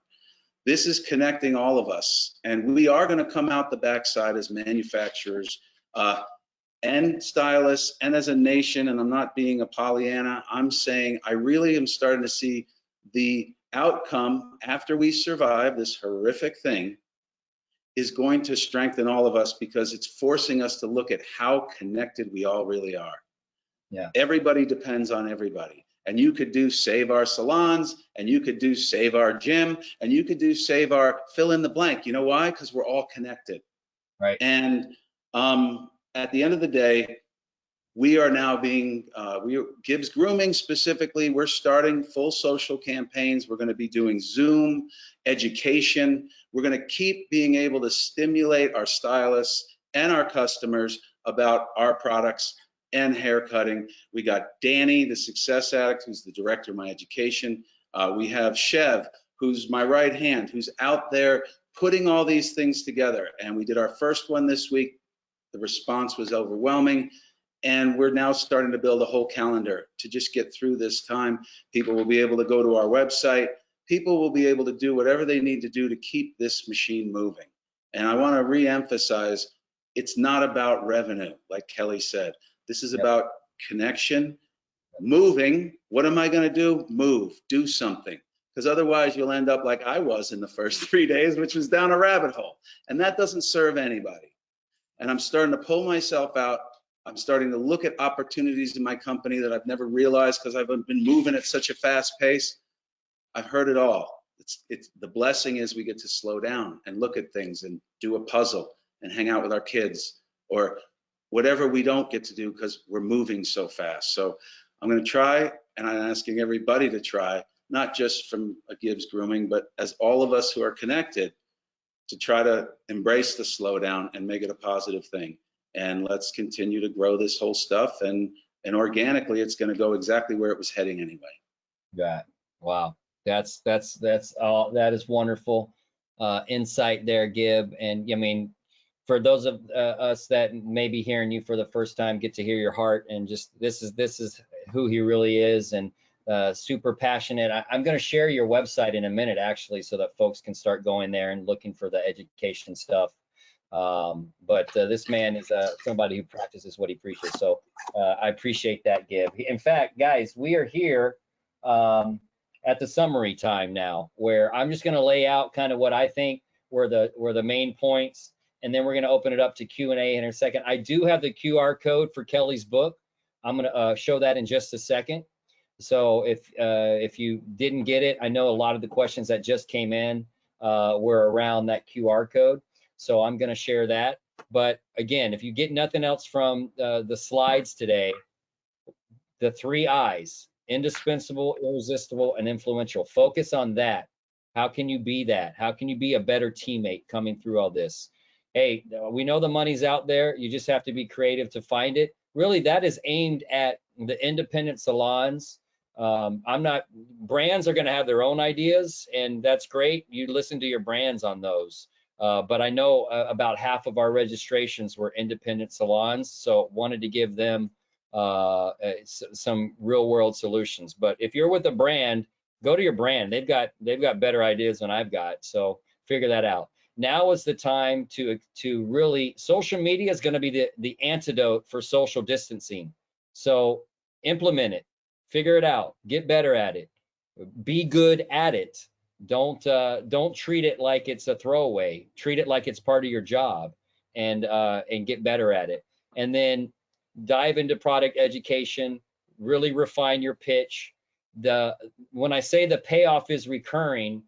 This is connecting all of us, and we are going to come out the backside as manufacturers and stylists and as a nation. And I'm not being a Pollyanna. I'm saying I really am starting to see the outcome after we survive this horrific thing is going to strengthen all of us, because it's forcing us to look at how connected we all really are. Yeah. Everybody depends on everybody. And you could do save our salons, and you could do save our gym, and you could do save our fill in the blank. You know why? Because we're all connected. Right. And at the end of the day, we are now being, Gibs Grooming specifically, we're starting full social campaigns. We're going to be doing Zoom, education. We're going to keep being able to stimulate our stylists and our customers about our products and hair cutting. We got Danny, the success addict, who's the director of my education. We have Chev, who's my right hand, who's out there putting all these things together. And we did our first one this week. The response was overwhelming. And we're now starting to build a whole calendar to just get through this time. People will be able to go to our website. People will be able to do whatever they need to do to keep this machine moving. And I want to re-emphasize, it's not about revenue, like Kelly said. This is about connection, moving. What am I going to do? Move, do something. Because otherwise you'll end up like I was in the first 3 days, which was down a rabbit hole. And that doesn't serve anybody. And I'm starting to pull myself out. I'm starting to look at opportunities in my company that I've never realized because I've been moving at such a fast pace. I've heard it all. It's the blessing is we get to slow down and look at things and do a puzzle and hang out with our kids or whatever we don't get to do because we're moving so fast. So I'm going to try, and I'm asking everybody to try, not just from a Gibs Grooming, but as all of us who are connected, to try to embrace the slowdown and make it a positive thing. And let's continue to grow this whole stuff, and organically it's going to go exactly where it was heading anyway. Yeah. Wow. That's all. That is wonderful insight there, Gib. And I mean, for those of us that may be hearing you for the first time, get to hear your heart, and just this is who he really is, and super passionate. I'm going to share your website in a minute, actually, so that folks can start going there and looking for the education stuff. But this man is somebody who practices what he preaches. So I appreciate that, Gib. In fact, guys, we are here at the summary time now, where I'm just going to lay out kind of what I think were the main points, and then we're going to open it up to Q&A in a second. I do have the QR code for Kelly's book. I'm going to show that in just a second. So if you didn't get it, I know a lot of the questions that just came in were around that QR code. So I'm going to share that. But again, if you get nothing else from the slides today, the 3 I's: indispensable, irresistible, and influential. Focus on that. How can you be that? How can you be a better teammate coming through all this? Hey, we know the money's out there. You just have to be creative to find it. Really, that is aimed at the independent salons. Brands are going to have their own ideas, and that's great. You listen to your brands on those. But I know about half of our registrations were independent salons, so wanted to give them some real world solutions. But if you're with a brand, go to your brand. They've got better ideas than I've got, so figure that out. Now is the time to really, social media is going to be the antidote for social distancing. So implement it, figure it out, get better at it, be good at it. Don't treat it like it's a throwaway. Treat it like it's part of your job, and get better at it. And then dive into product education, really refine your pitch. When I say the payoff is recurring,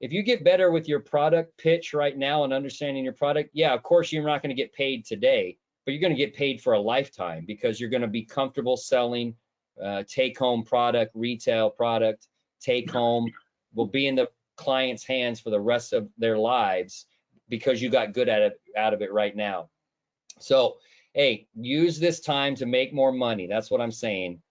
if you get better with your product pitch right now and understanding your product, yeah, of course you're not going to get paid today, but you're going to get paid for a lifetime, because you're going to be comfortable selling take home product, retail product. Take home will be in the client's hands for the rest of their lives, because you got good at it out of it right now. So, hey, use this time to make more money. That's what I'm saying.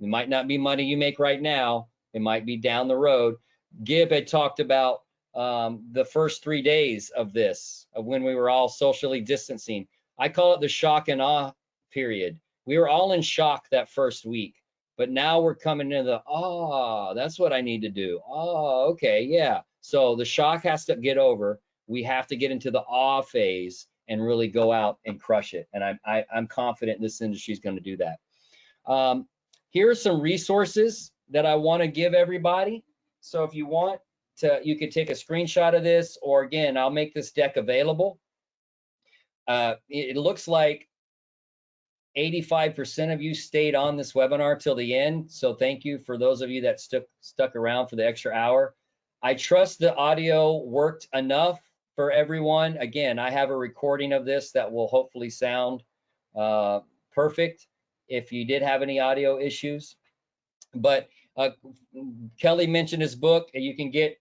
It might not be money you make right now. It might be down the road. Gib had talked about the first 3 days of this, of when we were all socially distancing. I call it the shock and awe period. We were all in shock that first week, but now we're coming into the, oh, that's what I need to do. Oh, okay, yeah. So the shock has to get over. We have to get into the awe phase and really go out and crush it. And I'm confident this industry is going to do that. Here are some resources that I want to give everybody. So if you want to, you could take a screenshot of this, or again, I'll make this deck available. It looks like 85% of you stayed on this webinar till the end. So thank you for those of you that stuck around for the extra hour. I trust the audio worked enough for everyone. Again, I have a recording of this that will hopefully sound perfect if you did have any audio issues. But Kelly mentioned his book, and you can get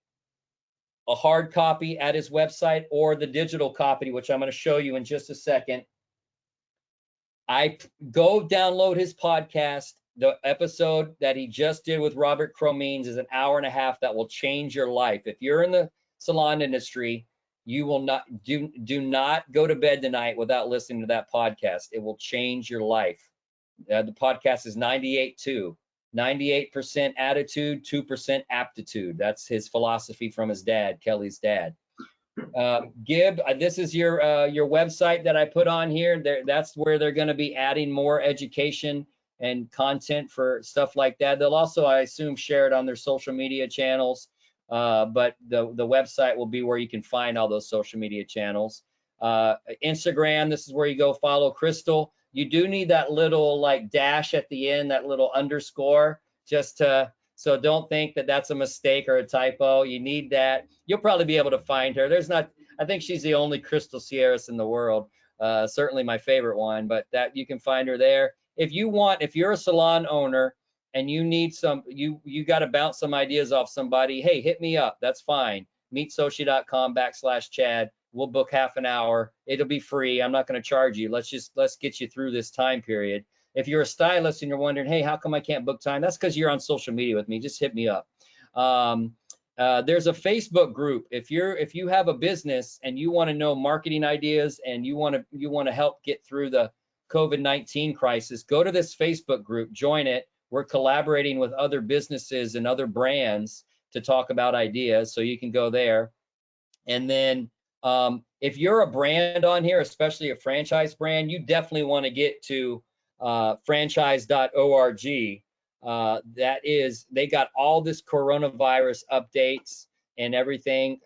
a hard copy at his website or the digital copy, which I'm going to show you in just a second. I go download his podcast. The episode that he just did with Robert Cromines is an hour and a half that will change your life. If you're in the salon industry, you will not do not go to bed tonight without listening to that podcast. It will change your life. The podcast is 98.2. 98% attitude, 2% aptitude. That's his philosophy from his dad, Kelly's dad. Gib, this is your website that I put on here. That's where they're going to be adding more education and content for stuff like that. They'll also, I assume, share it on their social media channels. But the website will be where you can find all those social media channels. Instagram, this is where you go follow Krystle. You do need that little like dash at the end, that little underscore, just to, so don't think that that's a mistake or a typo. You need that. You'll probably be able to find her. There's not, I think she's the only Krystle Sierras in the world. Certainly my favorite one, but that you can find her there. If you want, if you're a salon owner and you need some, you got to bounce some ideas off somebody, hey, hit me up. That's fine. MeetSoci.com/Chad. We'll book half an hour. It'll be free. I'm not going to charge you. Let's get you through this time period. If you're a stylist and you're wondering, hey, how come I can't book time? That's because you're on social media with me. Just hit me up. There's a Facebook group. If you have a business and you want to know marketing ideas and you want to help get through the COVID-19 crisis, go to this Facebook group, join it. We're collaborating with other businesses and other brands to talk about ideas, so you can go there. And then if you're a brand on here, especially a franchise brand, you definitely want to get to franchise.org. That is, they got all this coronavirus updates and everything.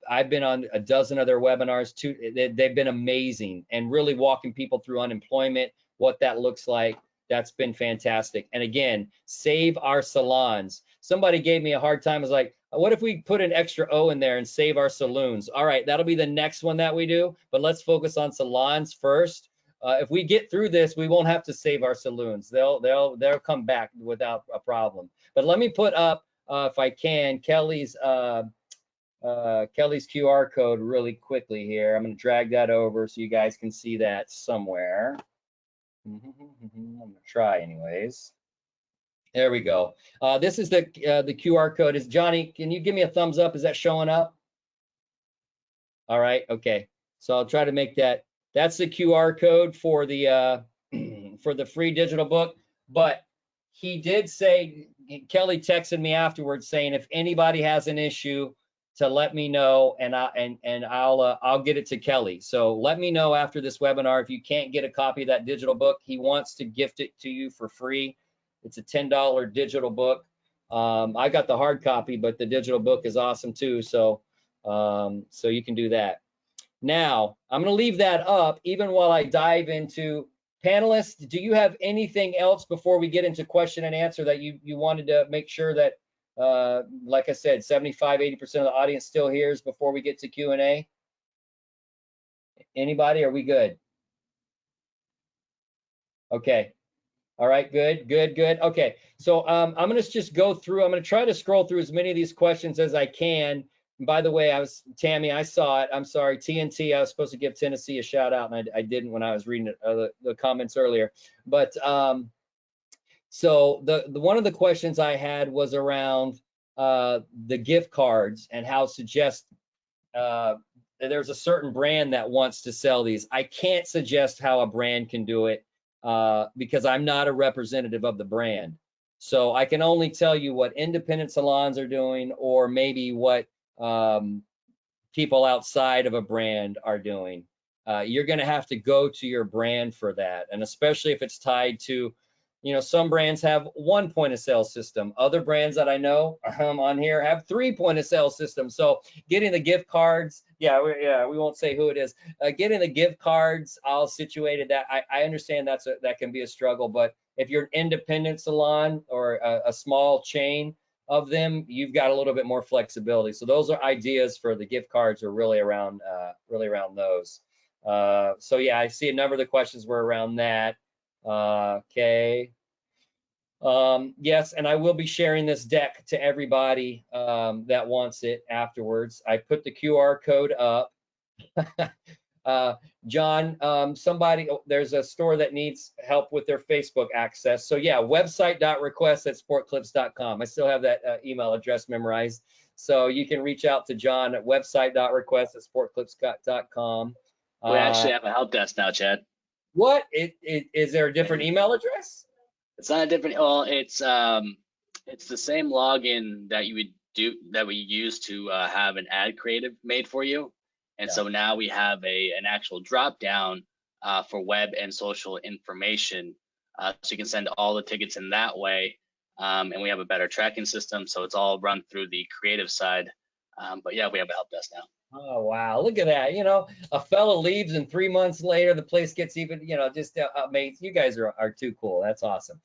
I've been on a dozen of their webinars too. They've been amazing and really walking people through unemployment, what that looks like. That's been fantastic. And again, save our salons. Somebody gave me a hard time. I was like, what if we put an extra O in there and save our saloons? All right, that'll be the next one that we do, but let's focus on salons first. If we get through this, we won't have to save our saloons. They'll come back without a problem. But let me put up, if I can, Kelly's QR code really quickly here. I'm going to drag that over so you guys can see that somewhere. I'm going to try anyways. There we go. This is the QR code. Is Johnny, can you give me a thumbs up? Is that showing up? All right, okay. So I'll try to make that. That's the QR code for the free digital book. But he did say, Kelly texted me afterwards saying, if anybody has an issue, to let me know, and I'll get it to Kelly. So let me know after this webinar if you can't get a copy of that digital book. He wants to gift it to you for free. It's a $10 digital book. I got the hard copy, but the digital book is awesome too. So so you can do that. Now, I'm going to leave that up even while I dive into panelists. Do you have anything else before we get into question and answer that you wanted to make sure that, like I said, 75–80% of the audience still hears before we get to Q&A? Anybody? Are we good? Okay. All right, good. Okay, so I'm going to just go through. I'm going to try to scroll through as many of these questions as I can. And by the way, Tammy, I saw it. I'm sorry, TNT. I was supposed to give Tennessee a shout out, and I didn't when I was reading the comments earlier. But so the one of the questions I had was around the gift cards and how there's a certain brand that wants to sell these. I can't suggest how a brand can do it because I'm not a representative of the brand. So I can only tell you what independent salons are doing, or maybe what people outside of a brand are doing. You're going to have to go to your brand for that. And especially if it's tied to, some brands have 1 point of sale system. Other brands that I know on here have 3 point of sale systems. So getting the gift cards, we won't say who it is. Getting the gift cards all situated, that I understand that can be a struggle. But if you're an independent salon or a small chain of them, you've got a little bit more flexibility. So those are ideas for the gift cards, are really around those. So yeah, I see a number of the questions were around that. Okay. Yes, and I will be sharing this deck to everybody that wants it afterwards. I put the QR code up. John, there's a store that needs help with their Facebook access. So yeah, website.request@sportclips.com. I still have that email address memorized. So you can reach out to John at website.request@sportclips.com. We actually have a help desk now, Chad. What? Is there a different email address? It's not a different. Well, it's the same login that we use to have an ad creative made for you. And so now we have an actual drop down for web and social information, so you can send all the tickets in that way. And we have a better tracking system, so it's all run through the creative side. But yeah, we have a help desk now. Oh wow, look at that. A fellow leaves and 3 months later the place gets even, just amazing. You guys are too cool. That's awesome.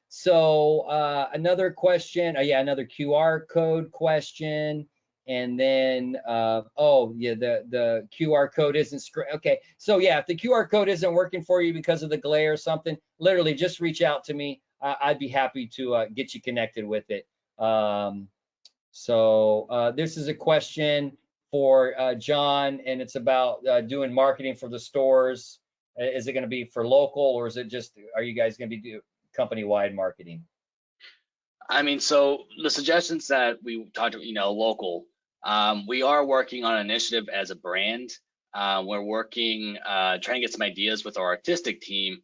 So another question, another QR code question. And then the QR code isn't okay. So yeah, if the QR code isn't working for you because of the glare or something, literally just reach out to me. I'd be happy to get you connected with it. So this is a question for John, and it's about doing marketing for the stores. Is it going to be for local, or is it just, are you guys going to be company-wide marketing? I mean, so the suggestions that we talked about, local, we are working on an initiative as a brand. We're working, trying to get some ideas with our artistic team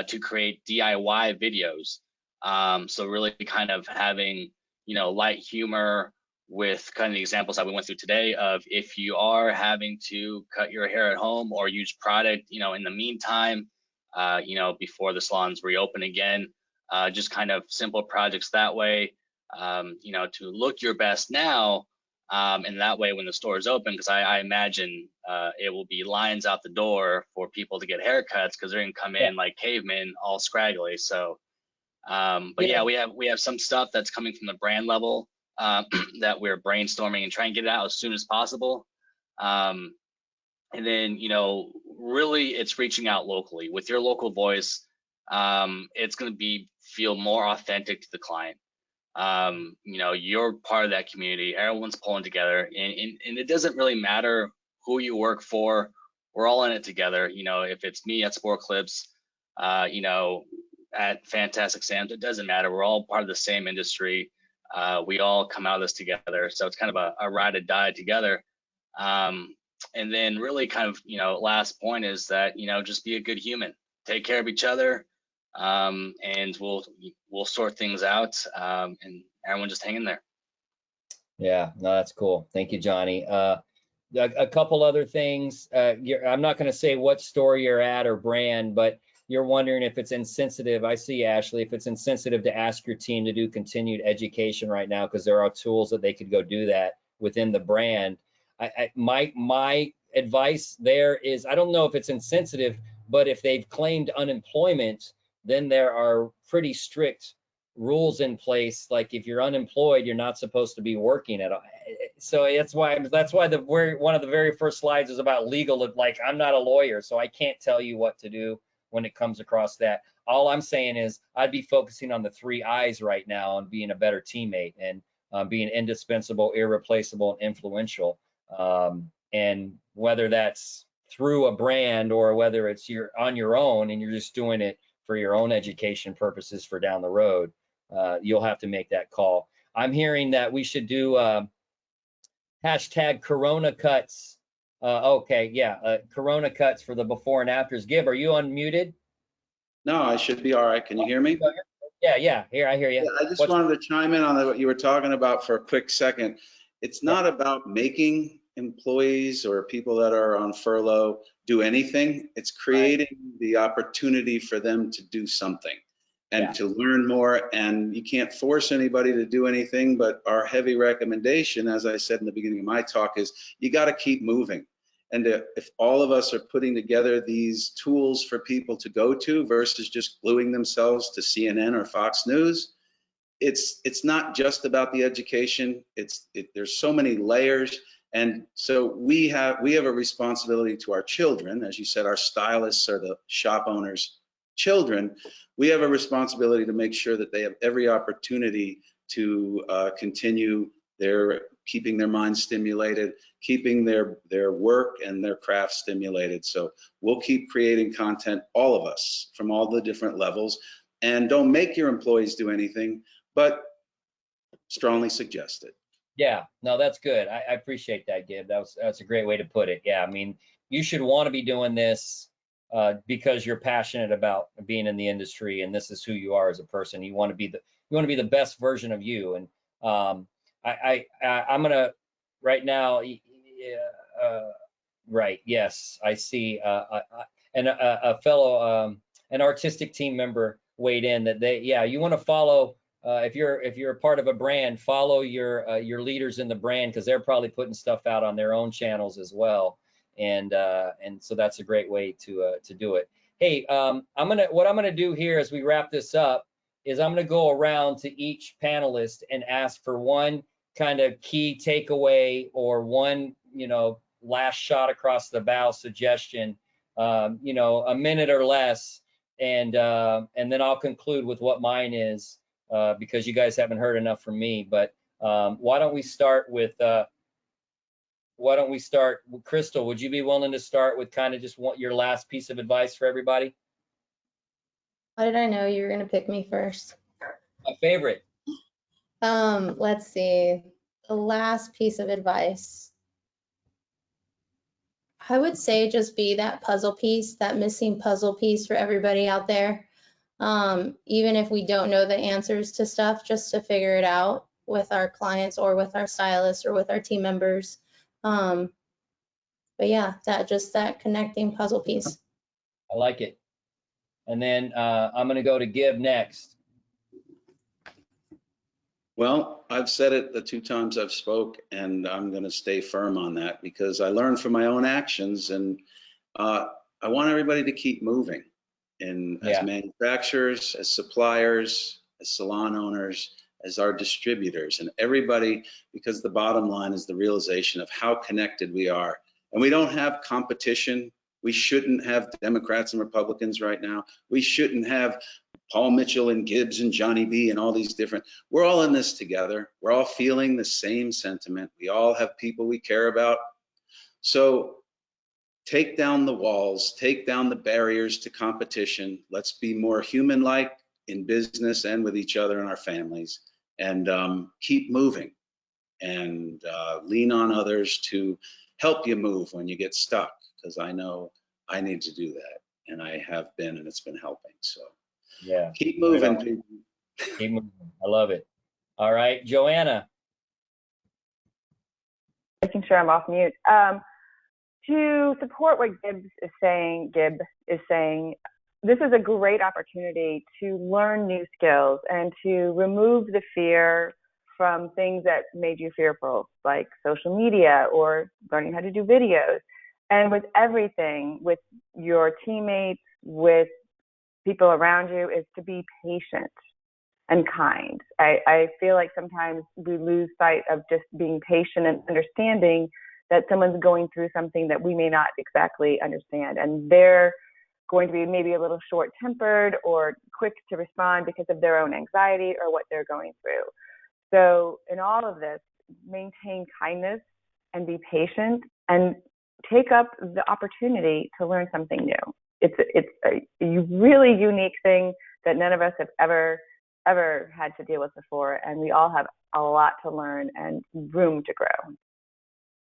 to create DIY videos. So really kind of having, light humor with kind of the examples that we went through today of, if you are having to cut your hair at home or use product, in the meantime, before the salons reopen again, just kind of simple projects that way, to look your best now. And that way when the store is open, because I imagine it will be lines out the door for people to get haircuts, because they're going to come in like cavemen, all scraggly. So, but yeah, we have some stuff that's coming from the brand level that we're brainstorming and trying to get it out as soon as possible. And then, really it's reaching out locally with your local voice. It's going to feel more authentic to the client. You're part of that community. Everyone's pulling together, and it doesn't really matter who you work for. We're all in it together. If it's me at Sport Clips, at Fantastic Sam's, it doesn't matter. We're all part of the same industry. We all come out of this together. So it's kind of a ride or die together. And then really kind of, last point is that, just be a good human, take care of each other. And we'll sort things out, and everyone just hang in there. Yeah, no, that's cool. Thank you, Johnny. A couple other things. I'm not going to say what store you're at or brand, but you're wondering if it's insensitive. I see, Ashley, if it's insensitive to ask your team to do continued education right now, because there are tools that they could go do that within the brand. My advice there is, I don't know if it's insensitive, but if they've claimed unemployment, then there are pretty strict rules in place. Like if you're unemployed, you're not supposed to be working at all. So that's why one of the very first slides is about legal. Like, I'm not a lawyer, so I can't tell you what to do when it comes across that. All I'm saying is I'd be focusing on the 3 I's right now on being a better teammate and being indispensable, irreplaceable, and influential. And whether that's through a brand or whether it's you're on your own and you're just doing it for your own education purposes for down the road, you'll have to make that call. I'm hearing that we should do hashtag Corona cuts. Okay, yeah, Corona cuts for the before and afters. Gib, are you unmuted? No, I should be all right. Can you hear me? Yeah, here, I hear you. Yeah, I just wanted to chime in on what you were talking about for a quick second. It's not about making employees or people that are on furlough do anything. It's creating the opportunity for them to do something and to learn more. And you can't force anybody to do anything, but our heavy recommendation, as I said in the beginning of my talk, is you got to keep moving. And if all of us are putting together these tools for people to go to versus just gluing themselves to CNN or Fox News, it's not just about the education. There's so many layers. And so we have a responsibility to our children. As you said, our stylists are the shop owners' children. We have a responsibility to make sure that they have every opportunity to continue keeping their minds stimulated, keeping their work and their craft stimulated. So we'll keep creating content, all of us, from all the different levels. And don't make your employees do anything, but strongly suggest it. Yeah, no, that's good. I appreciate that, Gib. That's a great way to put it. Yeah, I mean, you should want to be doing this because you're passionate about being in the industry, and this is who you are as a person. You want to be the best version of you. And I'm gonna right now. Right. Yes, I see. And a fellow, an artistic team member weighed in that you want to follow. If you're a part of a brand, follow your leaders in the brand, because they're probably putting stuff out on their own channels as well, and so that's a great way to do it. Hey, what I'm gonna do here as we wrap this up is I'm gonna go around to each panelist and ask for one kind of key takeaway or one last shot across the bow suggestion, a minute or less, and then I'll conclude with what mine is. Because you guys haven't heard enough from me, but why don't we start with Krystle? Would you be willing to start with kind of just your last piece of advice for everybody? How did I know you were gonna pick me first? My favorite. Let's see. The last piece of advice. I would say just be that puzzle piece, that missing puzzle piece for everybody out there. Even if we don't know the answers to stuff, just to figure it out with our clients or with our stylists or with our team members. But yeah, that connecting puzzle piece. I like it. And then I'm going to go to Gib next. Well, I've said it the 2 times I've spoke, and I'm going to stay firm on that because I learned from my own actions, and I want everybody to keep moving. And as manufacturers, as suppliers, as salon owners, as our distributors, and everybody, because the bottom line is the realization of how connected we are. And we don't have competition. We shouldn't have Democrats and Republicans right now. We shouldn't have Paul Mitchell and Gibbs and Johnny B and all these different. We're all in this together. We're all feeling the same sentiment. We all have people we care about. So take down the walls, take down the barriers to competition. Let's be more human-like in business and with each other and our families, and keep moving, and lean on others to help you move when you get stuck, because I know I need to do that, and I have been, and it's been helping. So yeah, keep moving, people. Keep moving. I love it. All right, Joanna. Making sure I'm off mute. To support what Gib is saying, this is a great opportunity to learn new skills and to remove the fear from things that made you fearful, like social media or learning how to do videos. And with everything, with your teammates, with people around you, is to be patient and kind. I feel like sometimes we lose sight of just being patient and understanding that someone's going through something that we may not exactly understand. And they're going to be maybe a little short-tempered or quick to respond because of their own anxiety or what they're going through. So in all of this, maintain kindness and be patient and take up the opportunity to learn something new. It's a really unique thing that none of us have ever had to deal with before, and we all have a lot to learn and room to grow.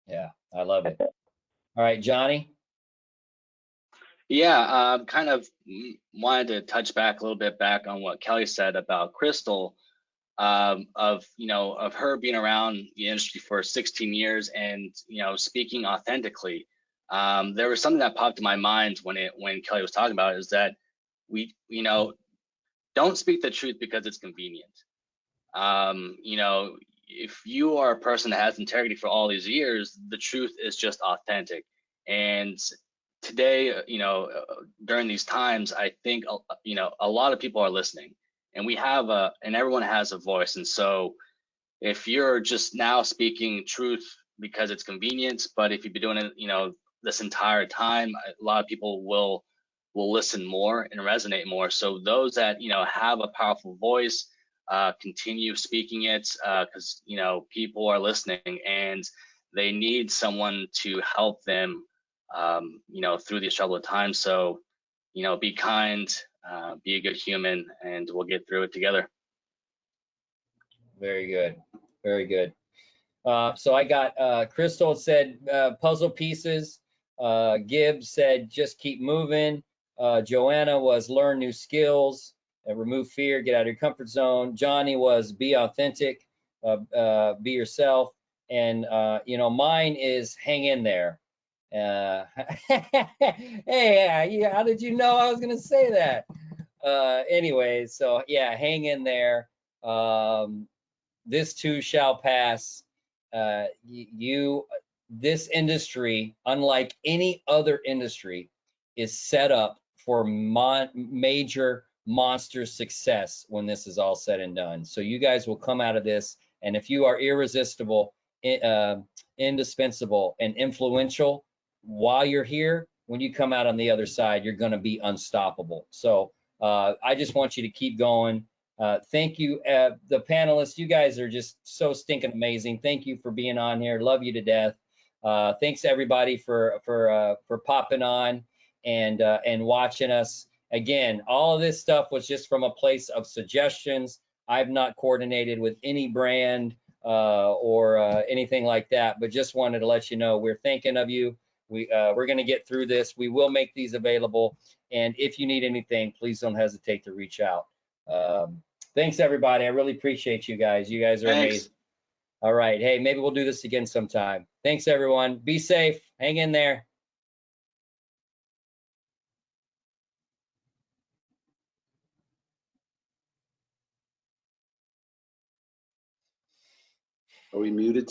Yeah, I love it. All right, Johnny. Yeah, kind of wanted to touch back a little bit back on what Kelly said about Krystle, of her being around the industry for 16 years and speaking authentically. There was something that popped in my mind when Kelly was talking about it, is that we don't speak the truth because it's convenient. If you are a person that has integrity for all these years, the truth is just authentic. And today, during these times, I think, a lot of people are listening, and and everyone has a voice. And so if you're just now speaking truth because it's convenient, but if you've been doing it, this entire time, a lot of people will listen more and resonate more. So those that, have a powerful voice, continue speaking it, because, people are listening and they need someone to help them, through these troubled times. So, be kind, be a good human, and we'll get through it together. Very good. Very good. So I got Krystle said puzzle pieces. Gibbs said just keep moving. Joanna was learn new skills, remove fear, get out of your comfort zone. Johnny was be authentic, be yourself. And mine is hang in there. Hey, how did you know I was gonna say that? Anyway, so yeah, hang in there. This too shall pass. This industry, unlike any other industry, is set up for major monster success when this is all said and done. So you guys will come out of this, and if you are irresistible, indispensable, and influential while you're here, when you come out on the other side, you're going to be unstoppable. So I just want you to keep going. Thank you, the panelists. You guys are just so stinking amazing. Thank you for being on here. Love you to death. Thanks everybody for popping on and watching us. Again, all of this stuff was just from a place of suggestions. I've not coordinated with any brand or anything like that, but just wanted to let you know we're thinking of you. We're going to get through this. We will make these available, and if you need anything, please don't hesitate to reach out. Thanks everybody. I really appreciate you guys. You guys are amazing. All right. Hey, maybe we'll do this again sometime. Thanks everyone. Be safe. Hang in there. Are we muted?